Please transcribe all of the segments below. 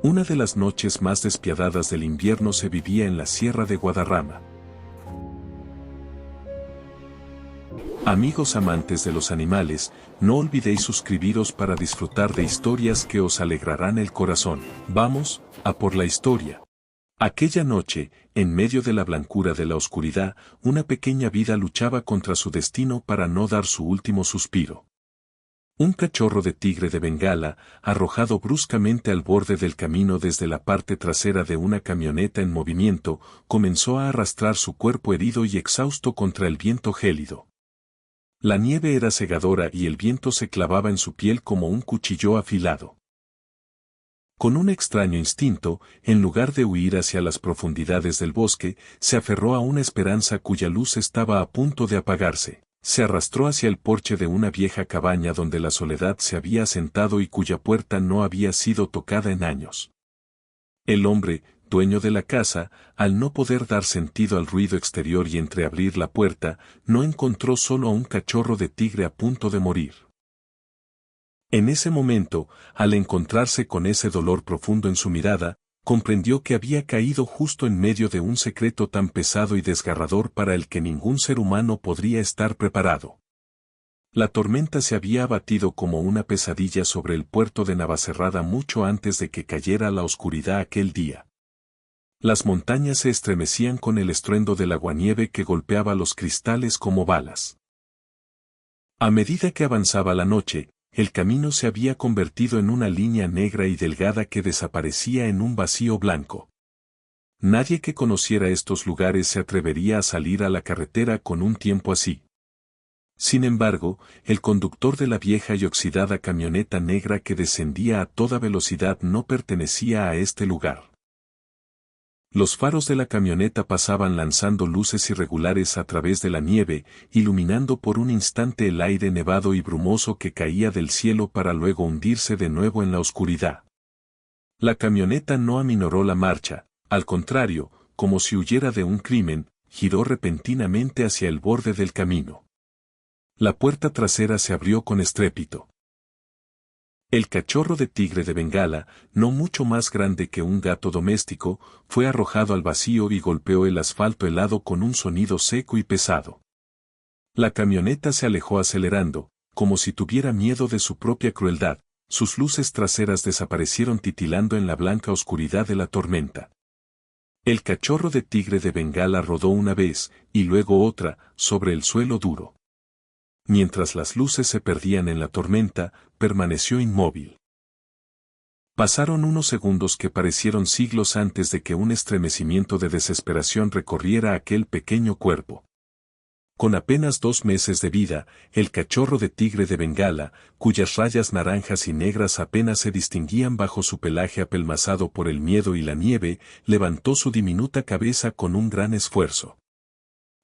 Una de las noches más despiadadas del invierno se vivía en la Sierra de Guadarrama. Amigos amantes de los animales, no olvidéis suscribiros para disfrutar de historias que os alegrarán el corazón. Vamos, a por la historia. Aquella noche, en medio de la blancura de la oscuridad, una pequeña vida luchaba contra su destino para no dar su último suspiro. Un cachorro de tigre de Bengala, arrojado bruscamente al borde del camino desde la parte trasera de una camioneta en movimiento, comenzó a arrastrar su cuerpo herido y exhausto contra el viento gélido. La nieve era cegadora y el viento se clavaba en su piel como un cuchillo afilado. Con un extraño instinto, en lugar de huir hacia las profundidades del bosque, se aferró a una esperanza cuya luz estaba a punto de apagarse. Se arrastró hacia el porche de una vieja cabaña donde la soledad se había asentado y cuya puerta no había sido tocada en años. El hombre, dueño de la casa, al no poder dar sentido al ruido exterior y entreabrir la puerta, no encontró solo a un cachorro de tigre a punto de morir. En ese momento, al encontrarse con ese dolor profundo en su mirada, comprendió que había caído justo en medio de un secreto tan pesado y desgarrador para el que ningún ser humano podría estar preparado. La tormenta se había abatido como una pesadilla sobre el puerto de Navacerrada mucho antes de que cayera la oscuridad aquel día. Las montañas se estremecían con el estruendo del aguanieve que golpeaba los cristales como balas. A medida que avanzaba la noche, el camino se había convertido en una línea negra y delgada que desaparecía en un vacío blanco. Nadie que conociera estos lugares se atrevería a salir a la carretera con un tiempo así. Sin embargo, el conductor de la vieja y oxidada camioneta negra que descendía a toda velocidad no pertenecía a este lugar. Los faros de la camioneta pasaban lanzando luces irregulares a través de la nieve, iluminando por un instante el aire nevado y brumoso que caía del cielo para luego hundirse de nuevo en la oscuridad. La camioneta no aminoró la marcha, al contrario, como si huyera de un crimen, giró repentinamente hacia el borde del camino. La puerta trasera se abrió con estrépito. El cachorro de tigre de Bengala, no mucho más grande que un gato doméstico, fue arrojado al vacío y golpeó el asfalto helado con un sonido seco y pesado. La camioneta se alejó acelerando, como si tuviera miedo de su propia crueldad, sus luces traseras desaparecieron titilando en la blanca oscuridad de la tormenta. El cachorro de tigre de Bengala rodó una vez, y luego otra, sobre el suelo duro. Mientras las luces se perdían en la tormenta, permaneció inmóvil. Pasaron unos segundos que parecieron siglos antes de que un estremecimiento de desesperación recorriera aquel pequeño cuerpo. Con apenas 2 meses de vida, el cachorro de tigre de Bengala, cuyas rayas naranjas y negras apenas se distinguían bajo su pelaje apelmazado por el miedo y la nieve, levantó su diminuta cabeza con un gran esfuerzo.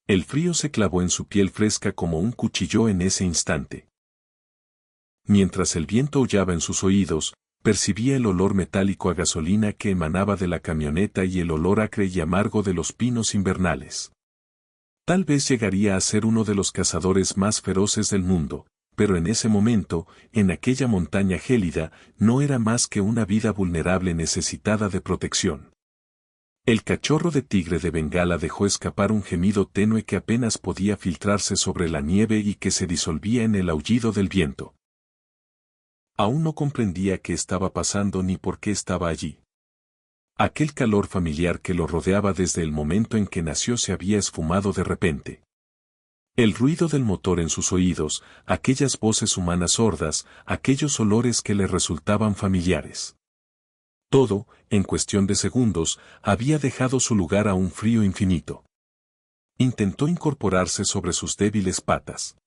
El frío se clavó en su piel fresca como un cuchillo en ese instante. Mientras el viento aullaba en sus oídos, percibía el olor metálico a gasolina que emanaba de la camioneta y el olor acre y amargo de los pinos invernales. Tal vez llegaría a ser uno de los cazadores más feroces del mundo, pero en ese momento, en aquella montaña gélida, no era más que una vida vulnerable necesitada de protección. El cachorro de tigre de Bengala dejó escapar un gemido tenue que apenas podía filtrarse sobre la nieve y que se disolvía en el aullido del viento. Aún no comprendía qué estaba pasando ni por qué estaba allí. Aquel calor familiar que lo rodeaba desde el momento en que nació se había esfumado de repente. El ruido del motor en sus oídos, aquellas voces humanas sordas, aquellos olores que le resultaban familiares. Todo, en cuestión de segundos, había dejado su lugar a un frío infinito. Intentó incorporarse sobre sus débiles patas.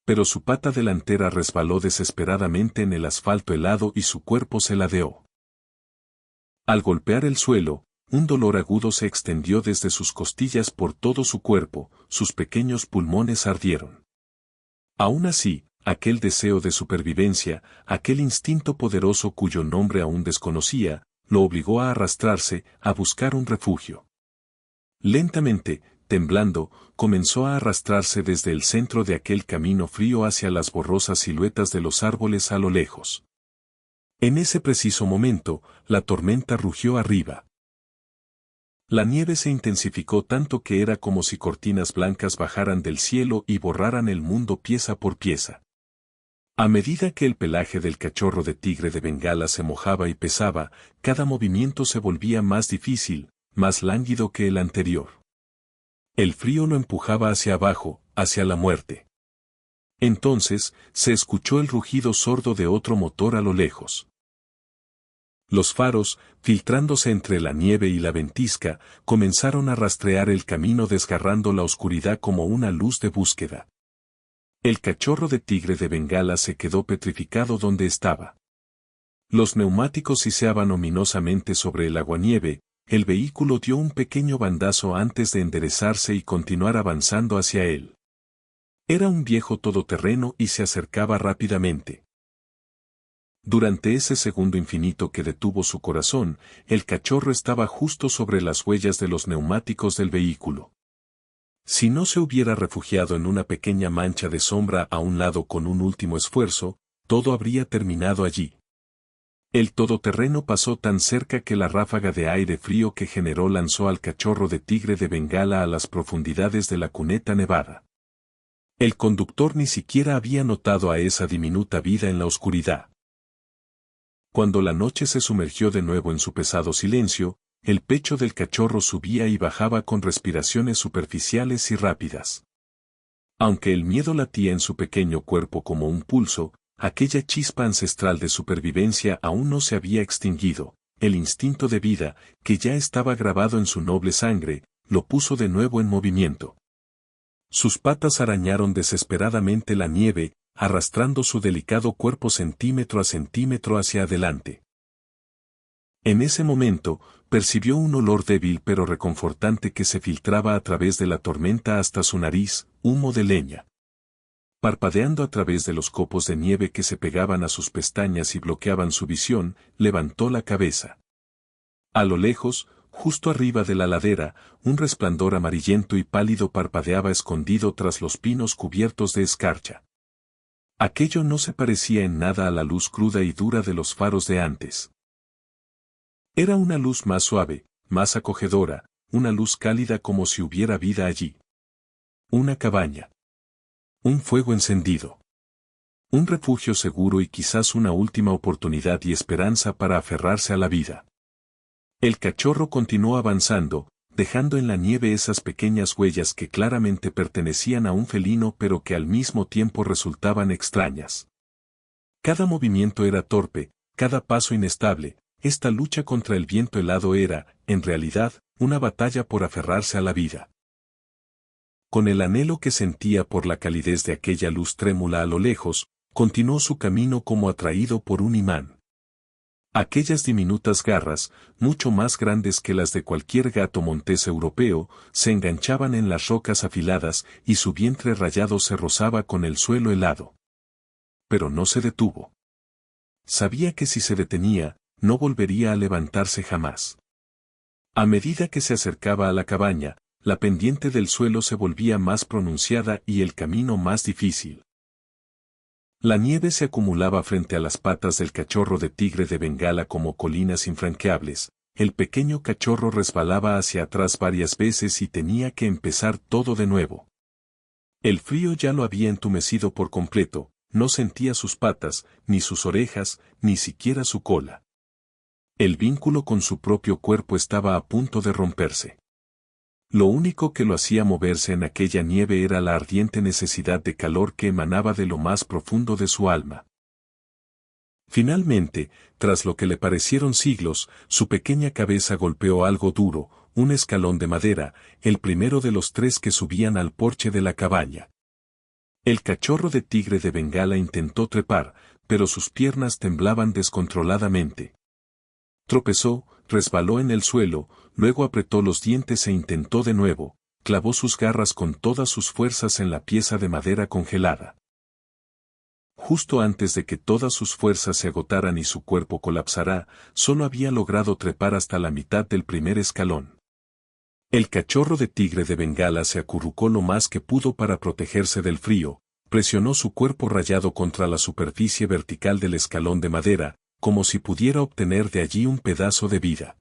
Pero su pata delantera resbaló desesperadamente en el asfalto helado y su cuerpo se ladeó. Al golpear el suelo, un dolor agudo se extendió desde sus costillas por todo su cuerpo, sus pequeños pulmones ardieron. Aún así, aquel deseo de supervivencia, aquel instinto poderoso cuyo nombre aún desconocía, lo obligó a arrastrarse, a buscar un refugio. Lentamente, temblando, comenzó a arrastrarse desde el centro de aquel camino frío hacia las borrosas siluetas de los árboles a lo lejos. En ese preciso momento, la tormenta rugió arriba. La nieve se intensificó tanto que era como si cortinas blancas bajaran del cielo y borraran el mundo pieza por pieza. A medida que el pelaje del cachorro de tigre de Bengala se mojaba y pesaba, cada movimiento se volvía más difícil, más lánguido que el anterior. El frío lo empujaba hacia abajo, hacia la muerte. Entonces, se escuchó el rugido sordo de otro motor a lo lejos. Los faros, filtrándose entre la nieve y la ventisca, comenzaron a rastrear el camino desgarrando la oscuridad como una luz de búsqueda. El cachorro de tigre de Bengala se quedó petrificado donde estaba. Los neumáticos siseaban ominosamente sobre el aguanieve, el vehículo dio un pequeño bandazo antes de enderezarse y continuar avanzando hacia él. Era un viejo todoterreno y se acercaba rápidamente. Durante ese segundo infinito que detuvo su corazón, el cachorro estaba justo sobre las huellas de los neumáticos del vehículo. Si no se hubiera refugiado en una pequeña mancha de sombra a un lado con un último esfuerzo, todo habría terminado allí. El todoterreno pasó tan cerca que la ráfaga de aire frío que generó lanzó al cachorro de tigre de Bengala a las profundidades de la cuneta nevada. El conductor ni siquiera había notado a esa diminuta vida en la oscuridad. Cuando la noche se sumergió de nuevo en su pesado silencio, el pecho del cachorro subía y bajaba con respiraciones superficiales y rápidas. Aunque el miedo latía en su pequeño cuerpo como un pulso, aquella chispa ancestral de supervivencia aún no se había extinguido. El instinto de vida, que ya estaba grabado en su noble sangre, lo puso de nuevo en movimiento. Sus patas arañaron desesperadamente la nieve, arrastrando su delicado cuerpo centímetro a centímetro hacia adelante. En ese momento, percibió un olor débil pero reconfortante que se filtraba a través de la tormenta hasta su nariz, humo de leña. Parpadeando a través de los copos de nieve que se pegaban a sus pestañas y bloqueaban su visión, levantó la cabeza. A lo lejos, justo arriba de la ladera, un resplandor amarillento y pálido parpadeaba escondido tras los pinos cubiertos de escarcha. Aquello no se parecía en nada a la luz cruda y dura de los faros de antes. Era una luz más suave, más acogedora, una luz cálida como si hubiera vida allí. Una cabaña. Un fuego encendido. Un refugio seguro y quizás una última oportunidad y esperanza para aferrarse a la vida. El cachorro continuó avanzando, dejando en la nieve esas pequeñas huellas que claramente pertenecían a un felino pero que al mismo tiempo resultaban extrañas. Cada movimiento era torpe, cada paso inestable. Esta lucha contra el viento helado era, en realidad, una batalla por aferrarse a la vida. Con el anhelo que sentía por la calidez de aquella luz trémula a lo lejos, continuó su camino como atraído por un imán. Aquellas diminutas garras, mucho más grandes que las de cualquier gato montés europeo, se enganchaban en las rocas afiladas y su vientre rayado se rozaba con el suelo helado. Pero no se detuvo. Sabía que si se detenía, no volvería a levantarse jamás. A medida que se acercaba a la cabaña, la pendiente del suelo se volvía más pronunciada y el camino más difícil. La nieve se acumulaba frente a las patas del cachorro de tigre de Bengala como colinas infranqueables. El pequeño cachorro resbalaba hacia atrás varias veces y tenía que empezar todo de nuevo. El frío ya lo había entumecido por completo, no sentía sus patas, ni sus orejas, ni siquiera su cola. El vínculo con su propio cuerpo estaba a punto de romperse. Lo único que lo hacía moverse en aquella nieve era la ardiente necesidad de calor que emanaba de lo más profundo de su alma. Finalmente, tras lo que le parecieron siglos, su pequeña cabeza golpeó algo duro, un escalón de madera, el primero de los 3 que subían al porche de la cabaña. El cachorro de tigre de Bengala intentó trepar, pero sus piernas temblaban descontroladamente. Tropezó, resbaló en el suelo, luego apretó los dientes e intentó de nuevo, clavó sus garras con todas sus fuerzas en la pieza de madera congelada. Justo antes de que todas sus fuerzas se agotaran y su cuerpo colapsara, solo había logrado trepar hasta la mitad del primer escalón. El cachorro de tigre de Bengala se acurrucó lo más que pudo para protegerse del frío, presionó su cuerpo rayado contra la superficie vertical del escalón de madera, como si pudiera obtener de allí un pedazo de vida.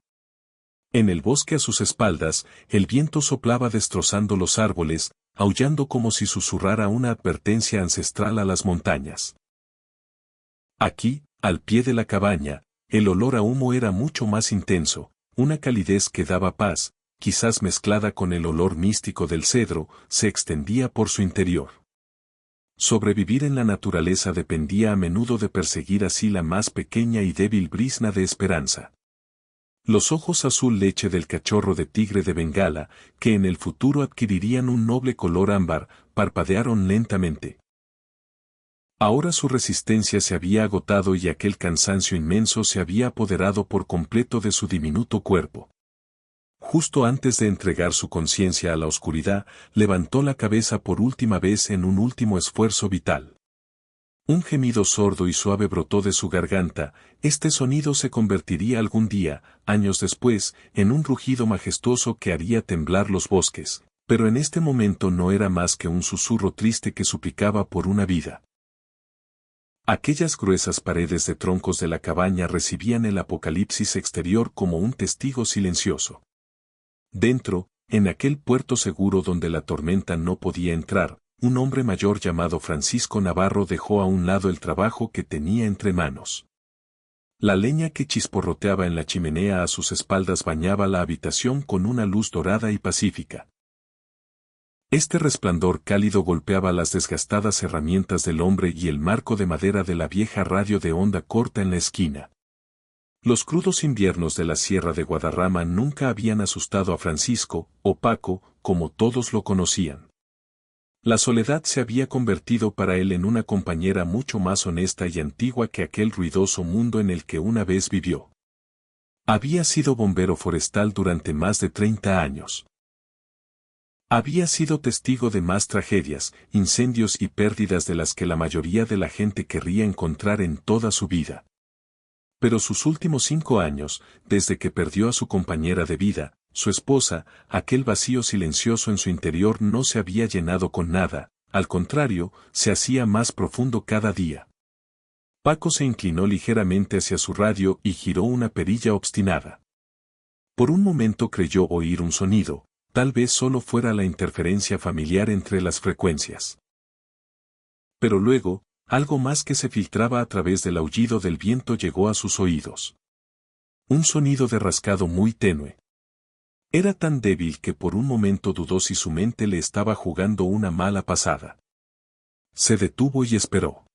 En el bosque a sus espaldas, el viento soplaba destrozando los árboles, aullando como si susurrara una advertencia ancestral a las montañas. Aquí, al pie de la cabaña, el olor a humo era mucho más intenso, una calidez que daba paz, quizás mezclada con el olor místico del cedro, se extendía por su interior. Sobrevivir en la naturaleza dependía a menudo de perseguir así la más pequeña y débil brizna de esperanza. Los ojos azul leche del cachorro de tigre de Bengala, que en el futuro adquirirían un noble color ámbar, parpadearon lentamente. Ahora su resistencia se había agotado y aquel cansancio inmenso se había apoderado por completo de su diminuto cuerpo. Justo antes de entregar su conciencia a la oscuridad, levantó la cabeza por última vez en un último esfuerzo vital. Un gemido sordo y suave brotó de su garganta, este sonido se convertiría algún día, años después, en un rugido majestuoso que haría temblar los bosques, pero en este momento no era más que un susurro triste que suplicaba por una vida. Aquellas gruesas paredes de troncos de la cabaña recibían el apocalipsis exterior como un testigo silencioso. Dentro, en aquel puerto seguro donde la tormenta no podía entrar, un hombre mayor llamado Francisco Navarro dejó a un lado el trabajo que tenía entre manos. La leña que chisporroteaba en la chimenea a sus espaldas bañaba la habitación con una luz dorada y pacífica. Este resplandor cálido golpeaba las desgastadas herramientas del hombre y el marco de madera de la vieja radio de onda corta en la esquina. Los crudos inviernos de la Sierra de Guadarrama nunca habían asustado a Francisco, o Paco, como todos lo conocían. La soledad se había convertido para él en una compañera mucho más honesta y antigua que aquel ruidoso mundo en el que una vez vivió. Había sido bombero forestal durante más de 30 años. Había sido testigo de más tragedias, incendios y pérdidas de las que la mayoría de la gente querría encontrar en toda su vida. Pero sus últimos 5 años, desde que perdió a su compañera de vida, su esposa, aquel vacío silencioso en su interior no se había llenado con nada, al contrario, se hacía más profundo cada día. Paco se inclinó ligeramente hacia su radio y giró una perilla obstinada. Por un momento creyó oír un sonido, tal vez solo fuera la interferencia familiar entre las frecuencias. Pero luego, algo más que se filtraba a través del aullido del viento llegó a sus oídos. Un sonido de rascado muy tenue. Era tan débil que por un momento dudó si su mente le estaba jugando una mala pasada. Se detuvo y esperó.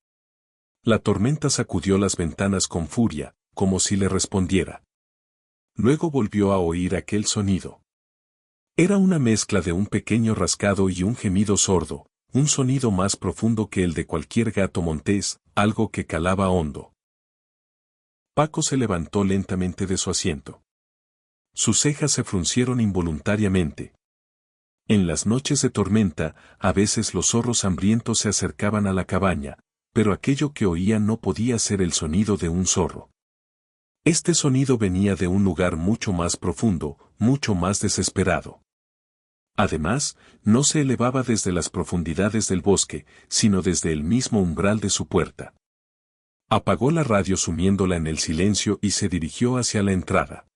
La tormenta sacudió las ventanas con furia, como si le respondiera. Luego volvió a oír aquel sonido. Era una mezcla de un pequeño rascado y un gemido sordo, un sonido más profundo que el de cualquier gato montés, algo que calaba hondo. Paco se levantó lentamente de su asiento. Sus cejas se fruncieron involuntariamente. En las noches de tormenta, a veces los zorros hambrientos se acercaban a la cabaña, pero aquello que oía no podía ser el sonido de un zorro. Este sonido venía de un lugar mucho más profundo, mucho más desesperado. Además, no se elevaba desde las profundidades del bosque, sino desde el mismo umbral de su puerta. Apagó la radio sumiéndola en el silencio y se dirigió hacia la entrada.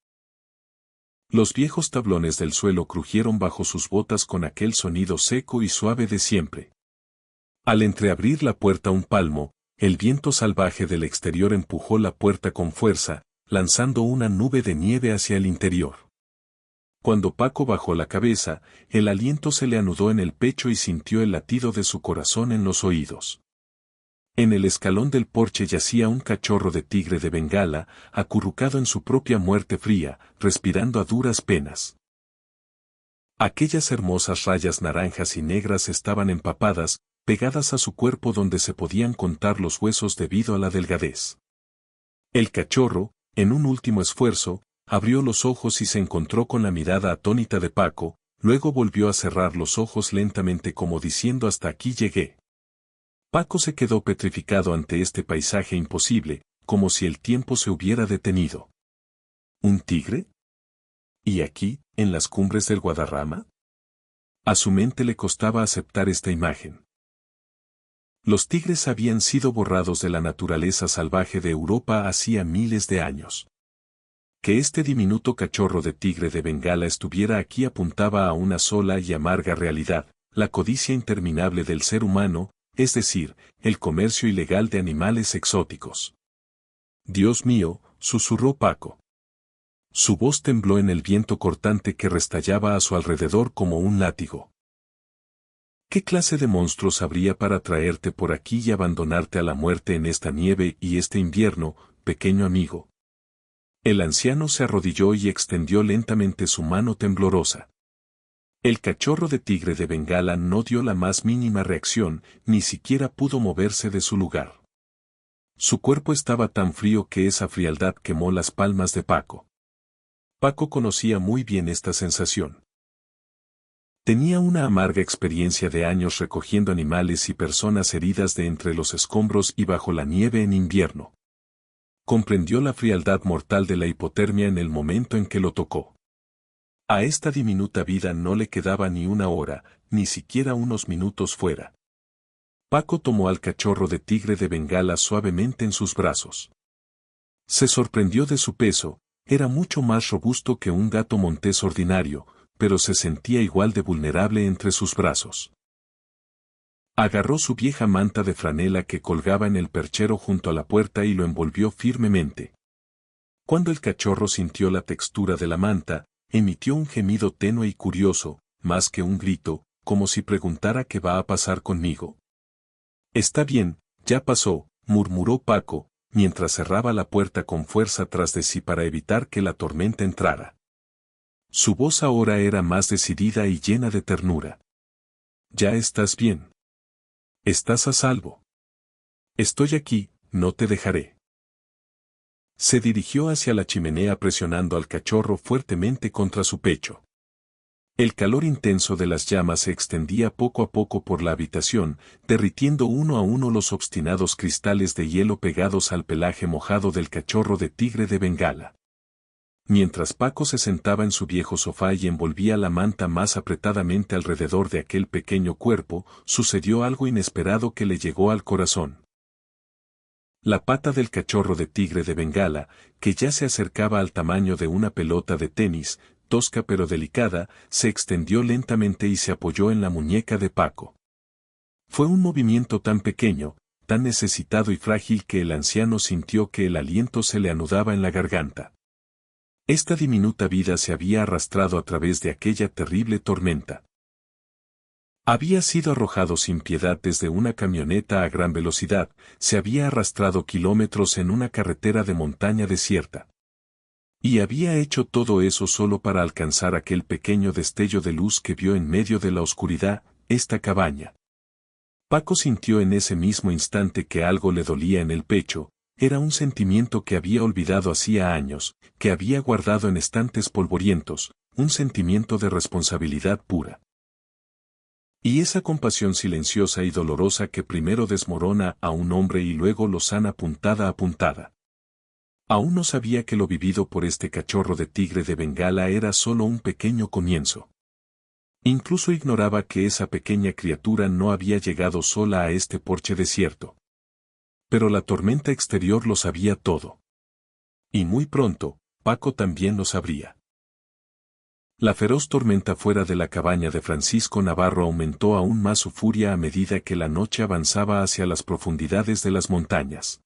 Los viejos tablones del suelo crujieron bajo sus botas con aquel sonido seco y suave de siempre. Al entreabrir la puerta un palmo, el viento salvaje del exterior empujó la puerta con fuerza, lanzando una nube de nieve hacia el interior. Cuando Paco bajó la cabeza, el aliento se le anudó en el pecho y sintió el latido de su corazón en los oídos. En el escalón del porche yacía un cachorro de tigre de Bengala, acurrucado en su propia muerte fría, respirando a duras penas. Aquellas hermosas rayas naranjas y negras estaban empapadas, pegadas a su cuerpo donde se podían contar los huesos debido a la delgadez. El cachorro, en un último esfuerzo, abrió los ojos y se encontró con la mirada atónita de Paco, luego volvió a cerrar los ojos lentamente como diciendo hasta aquí llegué. Paco se quedó petrificado ante este paisaje imposible, como si el tiempo se hubiera detenido. ¿Un tigre? ¿Y aquí, en las cumbres del Guadarrama? A su mente le costaba aceptar esta imagen. Los tigres habían sido borrados de la naturaleza salvaje de Europa hacía miles de años. Que este diminuto cachorro de tigre de Bengala estuviera aquí apuntaba a una sola y amarga realidad, la codicia interminable del ser humano, es decir, el comercio ilegal de animales exóticos. Dios mío, susurró Paco. Su voz tembló en el viento cortante que restallaba a su alrededor como un látigo. ¿Qué clase de monstruos habría para traerte por aquí y abandonarte a la muerte en esta nieve y este invierno, pequeño amigo? El anciano se arrodilló y extendió lentamente su mano temblorosa. El cachorro de tigre de Bengala no dio la más mínima reacción, ni siquiera pudo moverse de su lugar. Su cuerpo estaba tan frío que esa frialdad quemó las palmas de Paco. Paco conocía muy bien esta sensación. Tenía una amarga experiencia de años recogiendo animales y personas heridas de entre los escombros y bajo la nieve en invierno. Comprendió la frialdad mortal de la hipotermia en el momento en que lo tocó. A esta diminuta vida no le quedaba ni una hora, ni siquiera unos minutos fuera. Paco tomó al cachorro de tigre de Bengala suavemente en sus brazos. Se sorprendió de su peso, era mucho más robusto que un gato montés ordinario, pero se sentía igual de vulnerable entre sus brazos. Agarró su vieja manta de franela que colgaba en el perchero junto a la puerta y lo envolvió firmemente. Cuando el cachorro sintió la textura de la manta, emitió un gemido tenue y curioso, más que un grito, como si preguntara qué va a pasar conmigo. Está bien, ya pasó, murmuró Paco, mientras cerraba la puerta con fuerza tras de sí para evitar que la tormenta entrara. Su voz ahora era más decidida y llena de ternura. Ya estás bien. Estás a salvo. Estoy aquí, no te dejaré. Se dirigió hacia la chimenea presionando al cachorro fuertemente contra su pecho. El calor intenso de las llamas se extendía poco a poco por la habitación, derritiendo uno a uno los obstinados cristales de hielo pegados al pelaje mojado del cachorro de tigre de Bengala. Mientras Paco se sentaba en su viejo sofá y envolvía la manta más apretadamente alrededor de aquel pequeño cuerpo, sucedió algo inesperado que le llegó al corazón. La pata del cachorro de tigre de Bengala, que ya se acercaba al tamaño de una pelota de tenis, tosca pero delicada, se extendió lentamente y se apoyó en la muñeca de Paco. Fue un movimiento tan pequeño, tan necesitado y frágil que el anciano sintió que el aliento se le anudaba en la garganta. Esta diminuta vida se había arrastrado a través de aquella terrible tormenta. Había sido arrojado sin piedad desde una camioneta a gran velocidad, se había arrastrado kilómetros en una carretera de montaña desierta. Y había hecho todo eso solo para alcanzar aquel pequeño destello de luz que vio en medio de la oscuridad, esta cabaña. Paco sintió en ese mismo instante que algo le dolía en el pecho. Era un sentimiento que había olvidado hacía años, que había guardado en estantes polvorientos, un sentimiento de responsabilidad pura. Y esa compasión silenciosa y dolorosa que primero desmorona a un hombre y luego lo sana puntada a puntada. Aún no sabía que lo vivido por este cachorro de tigre de Bengala era solo un pequeño comienzo. Incluso ignoraba que esa pequeña criatura no había llegado sola a este porche desierto. Pero la tormenta exterior lo sabía todo. Y muy pronto, Paco también lo sabría. La feroz tormenta fuera de la cabaña de Francisco Navarro aumentó aún más su furia a medida que la noche avanzaba hacia las profundidades de las montañas.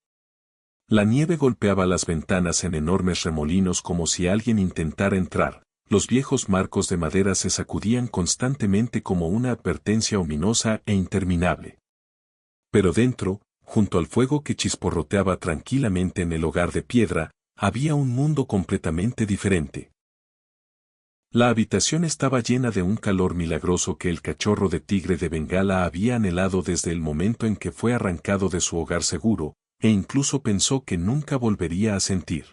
La nieve golpeaba las ventanas en enormes remolinos como si alguien intentara entrar, los viejos marcos de madera se sacudían constantemente como una advertencia ominosa e interminable. Pero dentro, junto al fuego que chisporroteaba tranquilamente en el hogar de piedra, había un mundo completamente diferente. La habitación estaba llena de un calor milagroso que el cachorro de tigre de Bengala había anhelado desde el momento en que fue arrancado de su hogar seguro, e incluso pensó que nunca volvería a sentir.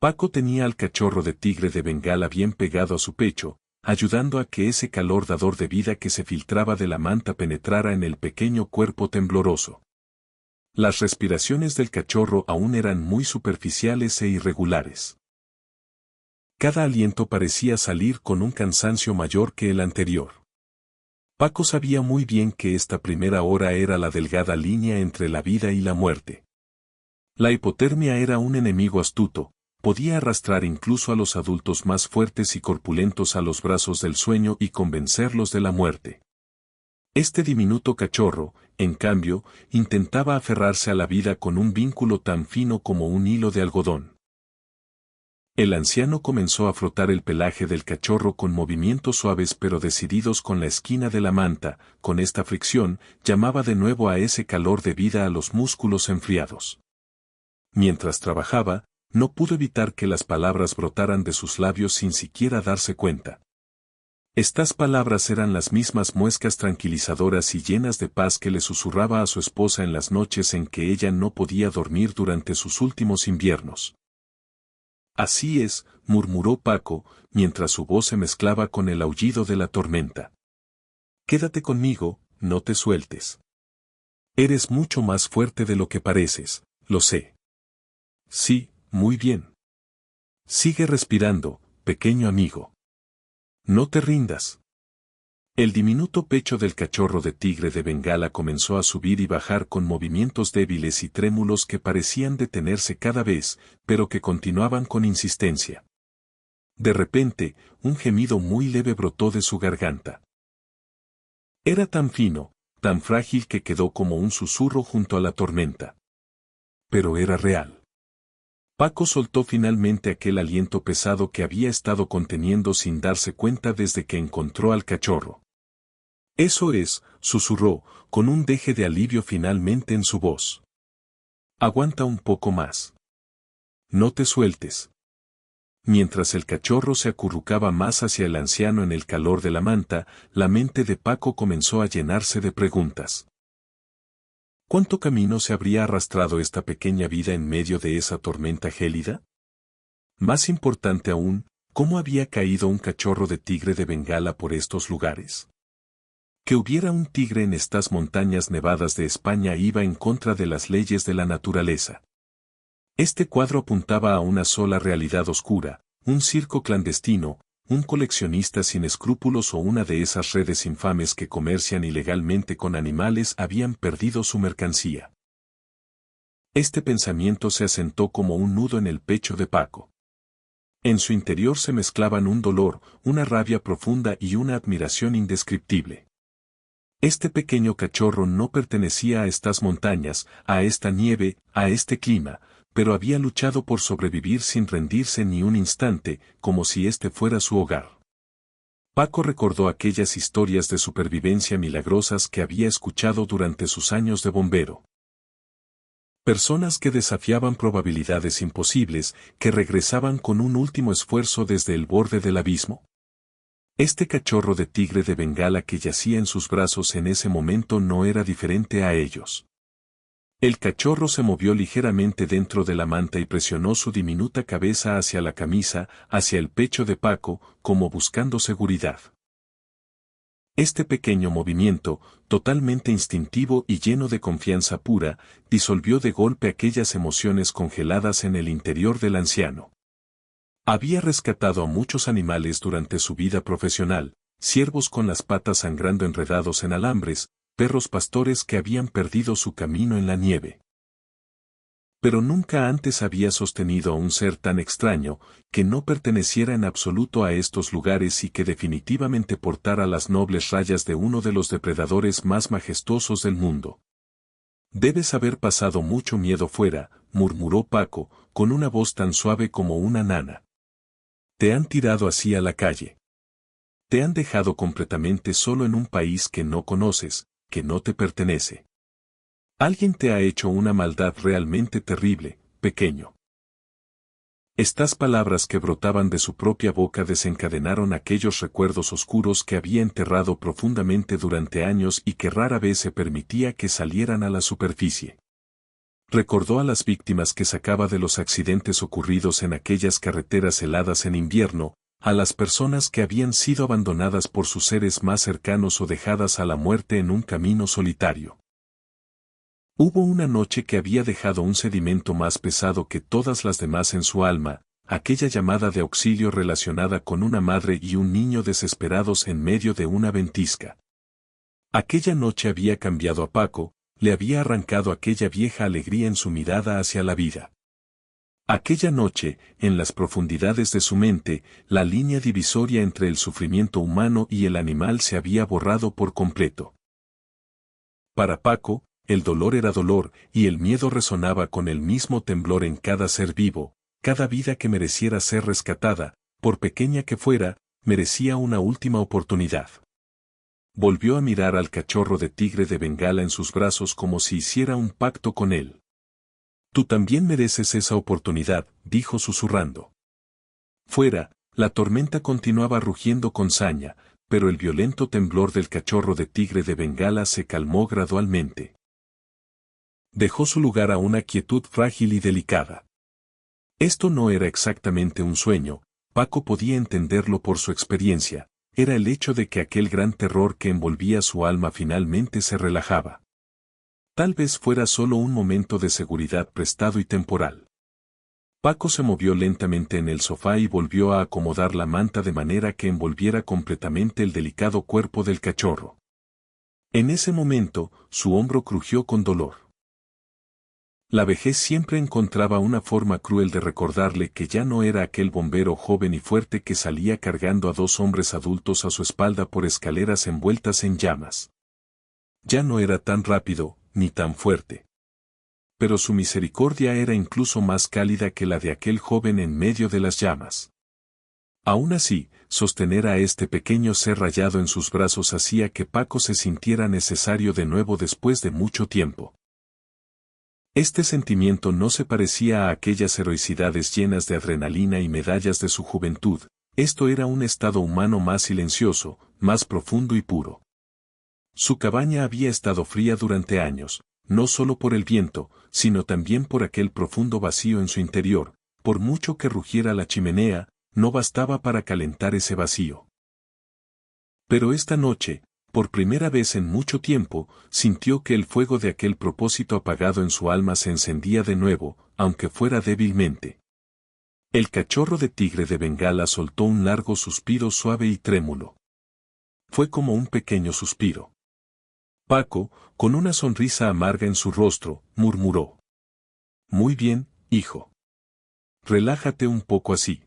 Paco tenía al cachorro de tigre de Bengala bien pegado a su pecho, ayudando a que ese calor dador de vida que se filtraba de la manta penetrara en el pequeño cuerpo tembloroso. Las respiraciones del cachorro aún eran muy superficiales e irregulares. Cada aliento parecía salir con un cansancio mayor que el anterior. Paco sabía muy bien que esta primera hora era la delgada línea entre la vida y la muerte. La hipotermia era un enemigo astuto, podía arrastrar incluso a los adultos más fuertes y corpulentos a los brazos del sueño y convencerlos de la muerte. Este diminuto cachorro, en cambio, intentaba aferrarse a la vida con un vínculo tan fino como un hilo de algodón. El anciano comenzó a frotar el pelaje del cachorro con movimientos suaves pero decididos con la esquina de la manta. Con esta fricción, llamaba de nuevo a ese calor de vida a los músculos enfriados. Mientras trabajaba, no pudo evitar que las palabras brotaran de sus labios sin siquiera darse cuenta. Estas palabras eran las mismas muescas tranquilizadoras y llenas de paz que le susurraba a su esposa en las noches en que ella no podía dormir durante sus últimos inviernos. Así es, murmuró Paco, mientras su voz se mezclaba con el aullido de la tormenta. Quédate conmigo, no te sueltes. Eres mucho más fuerte de lo que pareces, lo sé. Sí, muy bien. Sigue respirando, pequeño amigo. No te rindas. El diminuto pecho del cachorro de tigre de Bengala comenzó a subir y bajar con movimientos débiles y trémulos que parecían detenerse cada vez, pero que continuaban con insistencia. De repente, un gemido muy leve brotó de su garganta. Era tan fino, tan frágil que quedó como un susurro junto a la tormenta. Pero era real. Paco soltó finalmente aquel aliento pesado que había estado conteniendo sin darse cuenta desde que encontró al cachorro. Eso es, susurró, con un deje de alivio finalmente en su voz. Aguanta un poco más. No te sueltes. Mientras el cachorro se acurrucaba más hacia el anciano en el calor de la manta, la mente de Paco comenzó a llenarse de preguntas. ¿Cuánto camino se habría arrastrado esta pequeña vida en medio de esa tormenta gélida? Más importante aún, ¿cómo había caído un cachorro de tigre de Bengala por estos lugares? Que hubiera un tigre en estas montañas nevadas de España iba en contra de las leyes de la naturaleza. Este cuadro apuntaba a una sola realidad oscura, un circo clandestino, un coleccionista sin escrúpulos o una de esas redes infames que comercian ilegalmente con animales habían perdido su mercancía. Este pensamiento se asentó como un nudo en el pecho de Paco. En su interior se mezclaban un dolor, una rabia profunda y una admiración indescriptible. Este pequeño cachorro no pertenecía a estas montañas, a esta nieve, a este clima, pero había luchado por sobrevivir sin rendirse ni un instante, como si este fuera su hogar. Paco recordó aquellas historias de supervivencia milagrosas que había escuchado durante sus años de bombero. Personas que desafiaban probabilidades imposibles, que regresaban con un último esfuerzo desde el borde del abismo. Este cachorro de tigre de Bengala que yacía en sus brazos en ese momento no era diferente a ellos. El cachorro se movió ligeramente dentro de la manta y presionó su diminuta cabeza hacia la camisa, hacia el pecho de Paco, como buscando seguridad. Este pequeño movimiento, totalmente instintivo y lleno de confianza pura, disolvió de golpe aquellas emociones congeladas en el interior del anciano. Había rescatado a muchos animales durante su vida profesional, ciervos con las patas sangrando enredados en alambres, perros pastores que habían perdido su camino en la nieve. Pero nunca antes había sostenido a un ser tan extraño, que no perteneciera en absoluto a estos lugares y que definitivamente portara las nobles rayas de uno de los depredadores más majestuosos del mundo. Debes haber pasado mucho miedo fuera, murmuró Paco, con una voz tan suave como una nana. Te han tirado así a la calle. Te han dejado completamente solo en un país que no conoces, que no te pertenece. Alguien te ha hecho una maldad realmente terrible, pequeño. Estas palabras que brotaban de su propia boca desencadenaron aquellos recuerdos oscuros que había enterrado profundamente durante años y que rara vez se permitía que salieran a la superficie. Recordó a las víctimas que sacaba de los accidentes ocurridos en aquellas carreteras heladas en invierno, a las personas que habían sido abandonadas por sus seres más cercanos o dejadas a la muerte en un camino solitario. Hubo una noche que había dejado un sedimento más pesado que todas las demás en su alma, aquella llamada de auxilio relacionada con una madre y un niño desesperados en medio de una ventisca. Aquella noche había cambiado a Paco, le había arrancado aquella vieja alegría en su mirada hacia la vida. Aquella noche, en las profundidades de su mente, la línea divisoria entre el sufrimiento humano y el animal se había borrado por completo. Para Paco, el dolor era dolor, y el miedo resonaba con el mismo temblor en cada ser vivo, cada vida que mereciera ser rescatada, por pequeña que fuera, merecía una última oportunidad. Volvió a mirar al cachorro de tigre de Bengala en sus brazos como si hiciera un pacto con él. Tú también mereces esa oportunidad, dijo susurrando. Fuera, la tormenta continuaba rugiendo con saña, pero el violento temblor del cachorro de tigre de Bengala se calmó gradualmente. Dejó su lugar a una quietud frágil y delicada. Esto no era exactamente un sueño, Paco podía entenderlo por su experiencia, era el hecho de que aquel gran terror que envolvía su alma finalmente se relajaba. Tal vez fuera solo un momento de seguridad prestado y temporal. Paco se movió lentamente en el sofá y volvió a acomodar la manta de manera que envolviera completamente el delicado cuerpo del cachorro. En ese momento, su hombro crujió con dolor. La vejez siempre encontraba una forma cruel de recordarle que ya no era aquel bombero joven y fuerte que salía cargando a dos hombres adultos a su espalda por escaleras envueltas en llamas. Ya no era tan rápido, ni tan fuerte. Pero su misericordia era incluso más cálida que la de aquel joven en medio de las llamas. Aún así, sostener a este pequeño ser rayado en sus brazos hacía que Paco se sintiera necesario de nuevo después de mucho tiempo. Este sentimiento no se parecía a aquellas heroicidades llenas de adrenalina y medallas de su juventud, esto era un estado humano más silencioso, más profundo y puro. Su cabaña había estado fría durante años, no solo por el viento, sino también por aquel profundo vacío en su interior, por mucho que rugiera la chimenea, no bastaba para calentar ese vacío. Pero esta noche, por primera vez en mucho tiempo, sintió que el fuego de aquel propósito apagado en su alma se encendía de nuevo, aunque fuera débilmente. El cachorro de tigre de Bengala soltó un largo suspiro suave y trémulo. Fue como un pequeño suspiro. Paco, con una sonrisa amarga en su rostro, murmuró: «Muy bien, hijo. Relájate un poco así».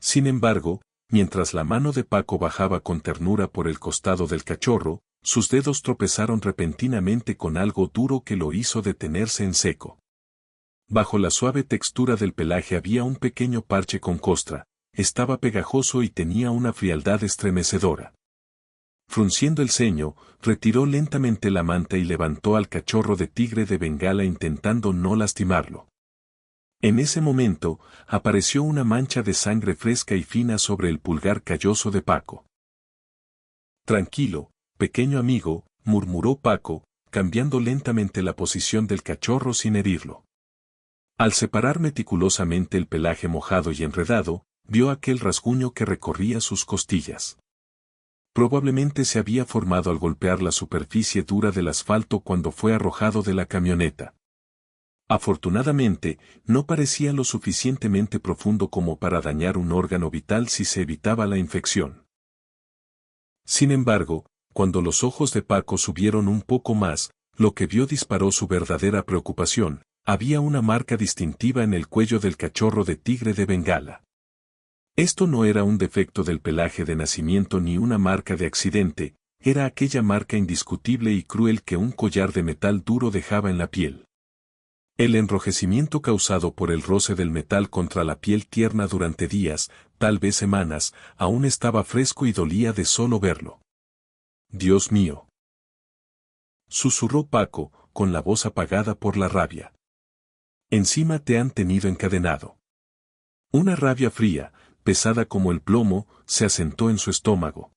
Sin embargo, mientras la mano de Paco bajaba con ternura por el costado del cachorro, sus dedos tropezaron repentinamente con algo duro que lo hizo detenerse en seco. Bajo la suave textura del pelaje había un pequeño parche con costra, estaba pegajoso y tenía una frialdad estremecedora. Frunciendo el ceño, retiró lentamente la manta y levantó al cachorro de tigre de Bengala intentando no lastimarlo. En ese momento, apareció una mancha de sangre fresca y fina sobre el pulgar calloso de Paco. «Tranquilo, pequeño amigo», murmuró Paco, cambiando lentamente la posición del cachorro sin herirlo. Al separar meticulosamente el pelaje mojado y enredado, vio aquel rasguño que recorría sus costillas. Probablemente se había formado al golpear la superficie dura del asfalto cuando fue arrojado de la camioneta. Afortunadamente, no parecía lo suficientemente profundo como para dañar un órgano vital si se evitaba la infección. Sin embargo, cuando los ojos de Paco subieron un poco más, lo que vio disparó su verdadera preocupación: había una marca distintiva en el cuello del cachorro de tigre de Bengala. Esto no era un defecto del pelaje de nacimiento ni una marca de accidente, era aquella marca indiscutible y cruel que un collar de metal duro dejaba en la piel. El enrojecimiento causado por el roce del metal contra la piel tierna durante días, tal vez semanas, aún estaba fresco y dolía de solo verlo. «Dios mío», susurró Paco, con la voz apagada por la rabia. «Encima te han tenido encadenado». Una rabia fría, pesada como el plomo, se asentó en su estómago.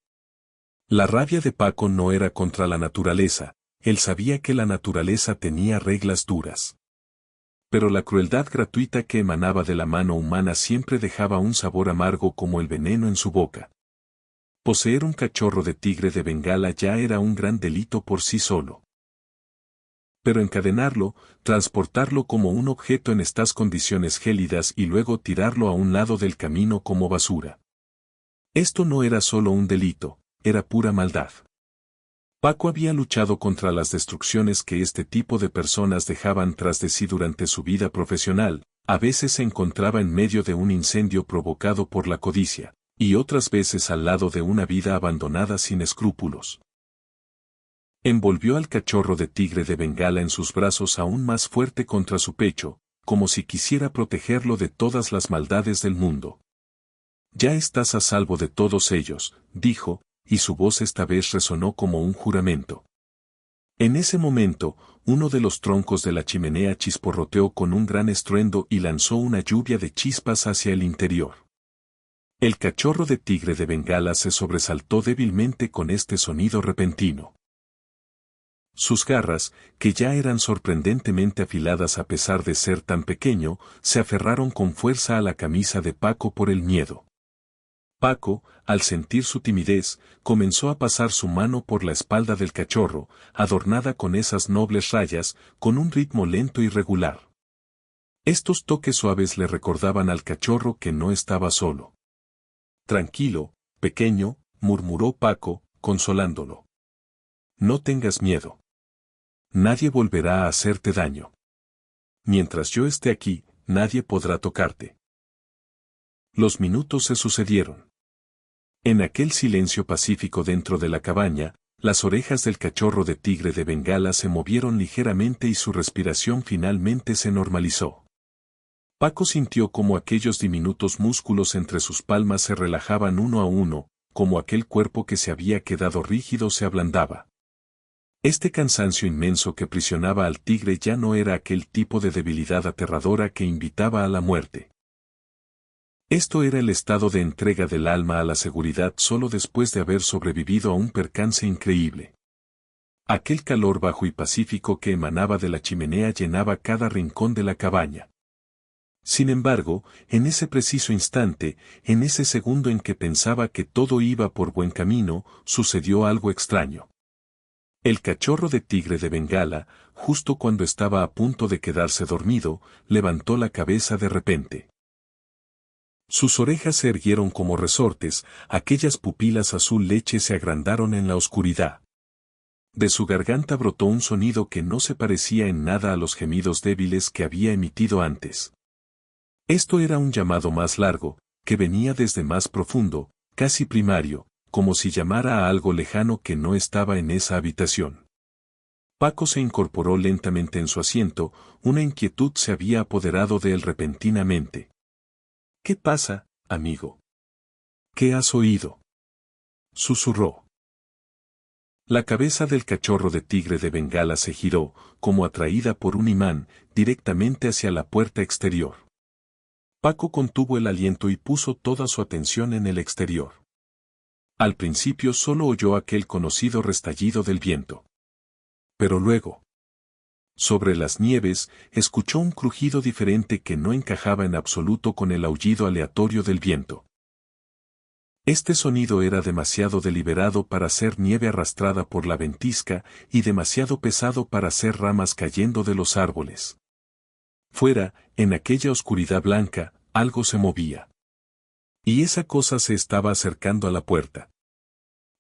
La rabia de Paco no era contra la naturaleza, él sabía que la naturaleza tenía reglas duras. Pero la crueldad gratuita que emanaba de la mano humana siempre dejaba un sabor amargo como el veneno en su boca. Poseer un cachorro de tigre de Bengala ya era un gran delito por sí solo. Pero encadenarlo, transportarlo como un objeto en estas condiciones gélidas y luego tirarlo a un lado del camino como basura. Esto no era solo un delito, era pura maldad. Paco había luchado contra las destrucciones que este tipo de personas dejaban tras de sí durante su vida profesional. A veces se encontraba en medio de un incendio provocado por la codicia, y otras veces al lado de una vida abandonada sin escrúpulos. Envolvió al cachorro de tigre de Bengala en sus brazos aún más fuerte contra su pecho, como si quisiera protegerlo de todas las maldades del mundo. Ya estás a salvo de todos ellos, dijo, y su voz esta vez resonó como un juramento. En ese momento, uno de los troncos de la chimenea chisporroteó con un gran estruendo y lanzó una lluvia de chispas hacia el interior. El cachorro de tigre de Bengala se sobresaltó débilmente con este sonido repentino. Sus garras, que ya eran sorprendentemente afiladas a pesar de ser tan pequeño, se aferraron con fuerza a la camisa de Paco por el miedo. Paco, al sentir su timidez, comenzó a pasar su mano por la espalda del cachorro, adornada con esas nobles rayas, con un ritmo lento y regular. Estos toques suaves le recordaban al cachorro que no estaba solo. Tranquilo, pequeño, murmuró Paco, consolándolo. No tengas miedo. Nadie volverá a hacerte daño. Mientras yo esté aquí, nadie podrá tocarte. Los minutos se sucedieron. En aquel silencio pacífico dentro de la cabaña, las orejas del cachorro de tigre de Bengala se movieron ligeramente y su respiración finalmente se normalizó. Paco sintió como aquellos diminutos músculos entre sus palmas se relajaban uno a uno, como aquel cuerpo que se había quedado rígido se ablandaba. Este cansancio inmenso que prisionaba al tigre ya no era aquel tipo de debilidad aterradora que invitaba a la muerte. Esto era el estado de entrega del alma a la seguridad solo después de haber sobrevivido a un percance increíble. Aquel calor bajo y pacífico que emanaba de la chimenea llenaba cada rincón de la cabaña. Sin embargo, en ese preciso instante, en ese segundo en que pensaba que todo iba por buen camino, sucedió algo extraño. El cachorro de tigre de Bengala, justo cuando estaba a punto de quedarse dormido, levantó la cabeza de repente. Sus orejas se erguieron como resortes, aquellas pupilas azul leche se agrandaron en la oscuridad. De su garganta brotó un sonido que no se parecía en nada a los gemidos débiles que había emitido antes. Esto era un llamado más largo, que venía desde más profundo, casi primario, como si llamara a algo lejano que no estaba en esa habitación. Paco se incorporó lentamente en su asiento, una inquietud se había apoderado de él repentinamente. ¿Qué pasa, amigo? ¿Qué has oído? Susurró. La cabeza del cachorro de tigre de Bengala se giró, como atraída por un imán, directamente hacia la puerta exterior. Paco contuvo el aliento y puso toda su atención en el exterior. Al principio solo oyó aquel conocido restallido del viento. Pero luego, sobre las nieves, escuchó un crujido diferente que no encajaba en absoluto con el aullido aleatorio del viento. Este sonido era demasiado deliberado para ser nieve arrastrada por la ventisca y demasiado pesado para ser ramas cayendo de los árboles. Fuera, en aquella oscuridad blanca, algo se movía. Y esa cosa se estaba acercando a la puerta.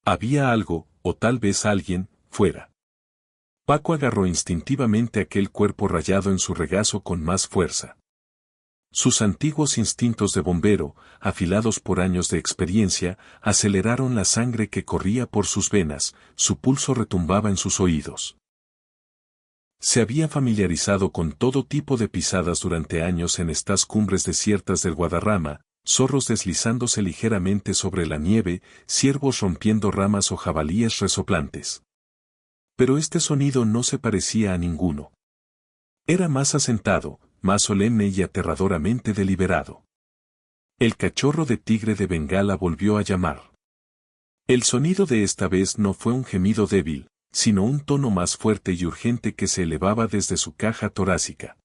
Había algo, o tal vez alguien, fuera. Paco agarró instintivamente aquel cuerpo rayado en su regazo con más fuerza. Sus antiguos instintos de bombero, afilados por años de experiencia, aceleraron la sangre que corría por sus venas, su pulso retumbaba en sus oídos. Se había familiarizado con todo tipo de pisadas durante años en estas cumbres desiertas del Guadarrama, zorros deslizándose ligeramente sobre la nieve, ciervos rompiendo ramas o jabalíes resoplantes. Pero este sonido no se parecía a ninguno. Era más asentado, más solemne y aterradoramente deliberado. El cachorro de tigre de Bengala volvió a llamar. El sonido de esta vez no fue un gemido débil, sino un tono más fuerte y urgente que se elevaba desde su caja torácica.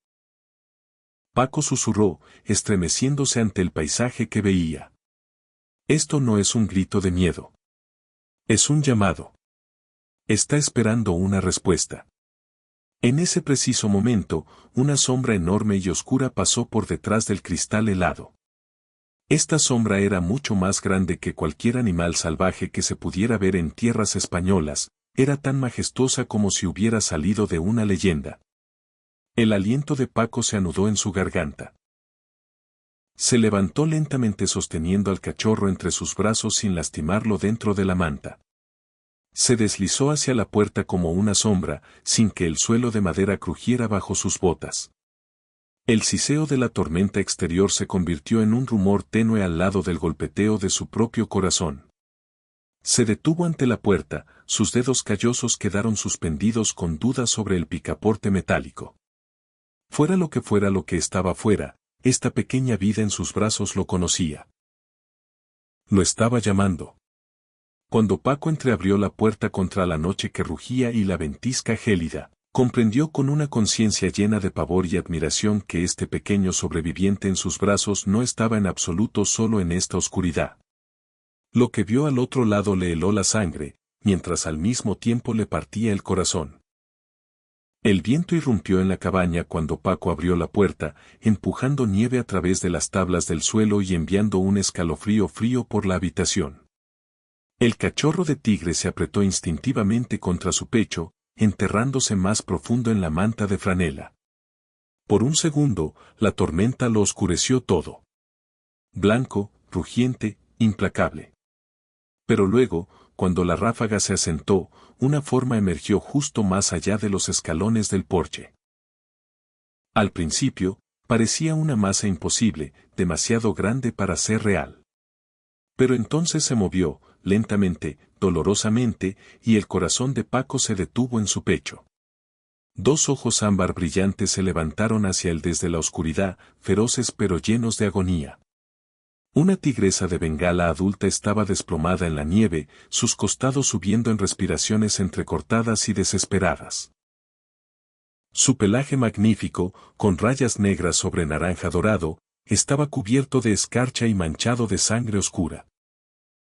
Paco susurró, estremeciéndose ante el paisaje que veía. Esto no es un grito de miedo. Es un llamado. Está esperando una respuesta. En ese preciso momento, una sombra enorme y oscura pasó por detrás del cristal helado. Esta sombra era mucho más grande que cualquier animal salvaje que se pudiera ver en tierras españolas, era tan majestuosa como si hubiera salido de una leyenda. El aliento de Paco se anudó en su garganta. Se levantó lentamente sosteniendo al cachorro entre sus brazos sin lastimarlo dentro de la manta. Se deslizó hacia la puerta como una sombra, sin que el suelo de madera crujiera bajo sus botas. El siseo de la tormenta exterior se convirtió en un rumor tenue al lado del golpeteo de su propio corazón. Se detuvo ante la puerta, sus dedos callosos quedaron suspendidos con duda sobre el picaporte metálico. Fuera lo que estaba fuera, esta pequeña vida en sus brazos lo conocía. Lo estaba llamando. Cuando Paco entreabrió la puerta contra la noche que rugía y la ventisca gélida, comprendió con una conciencia llena de pavor y admiración que este pequeño sobreviviente en sus brazos no estaba en absoluto solo en esta oscuridad. Lo que vio al otro lado le heló la sangre, mientras al mismo tiempo le partía el corazón. El viento irrumpió en la cabaña cuando Paco abrió la puerta, empujando nieve a través de las tablas del suelo y enviando un escalofrío frío por la habitación. El cachorro de tigre se apretó instintivamente contra su pecho, enterrándose más profundo en la manta de franela. Por un segundo, la tormenta lo oscureció todo. Blanco, rugiente, implacable. Pero luego, cuando la ráfaga se asentó, una forma emergió justo más allá de los escalones del porche. Al principio, parecía una masa imposible, demasiado grande para ser real. Pero entonces se movió, lentamente, dolorosamente, y el corazón de Paco se detuvo en su pecho. Dos ojos ámbar brillantes se levantaron hacia él desde la oscuridad, feroces pero llenos de agonía. Una tigresa de Bengala adulta estaba desplomada en la nieve, sus costados subiendo en respiraciones entrecortadas y desesperadas. Su pelaje magnífico, con rayas negras sobre naranja dorado, estaba cubierto de escarcha y manchado de sangre oscura.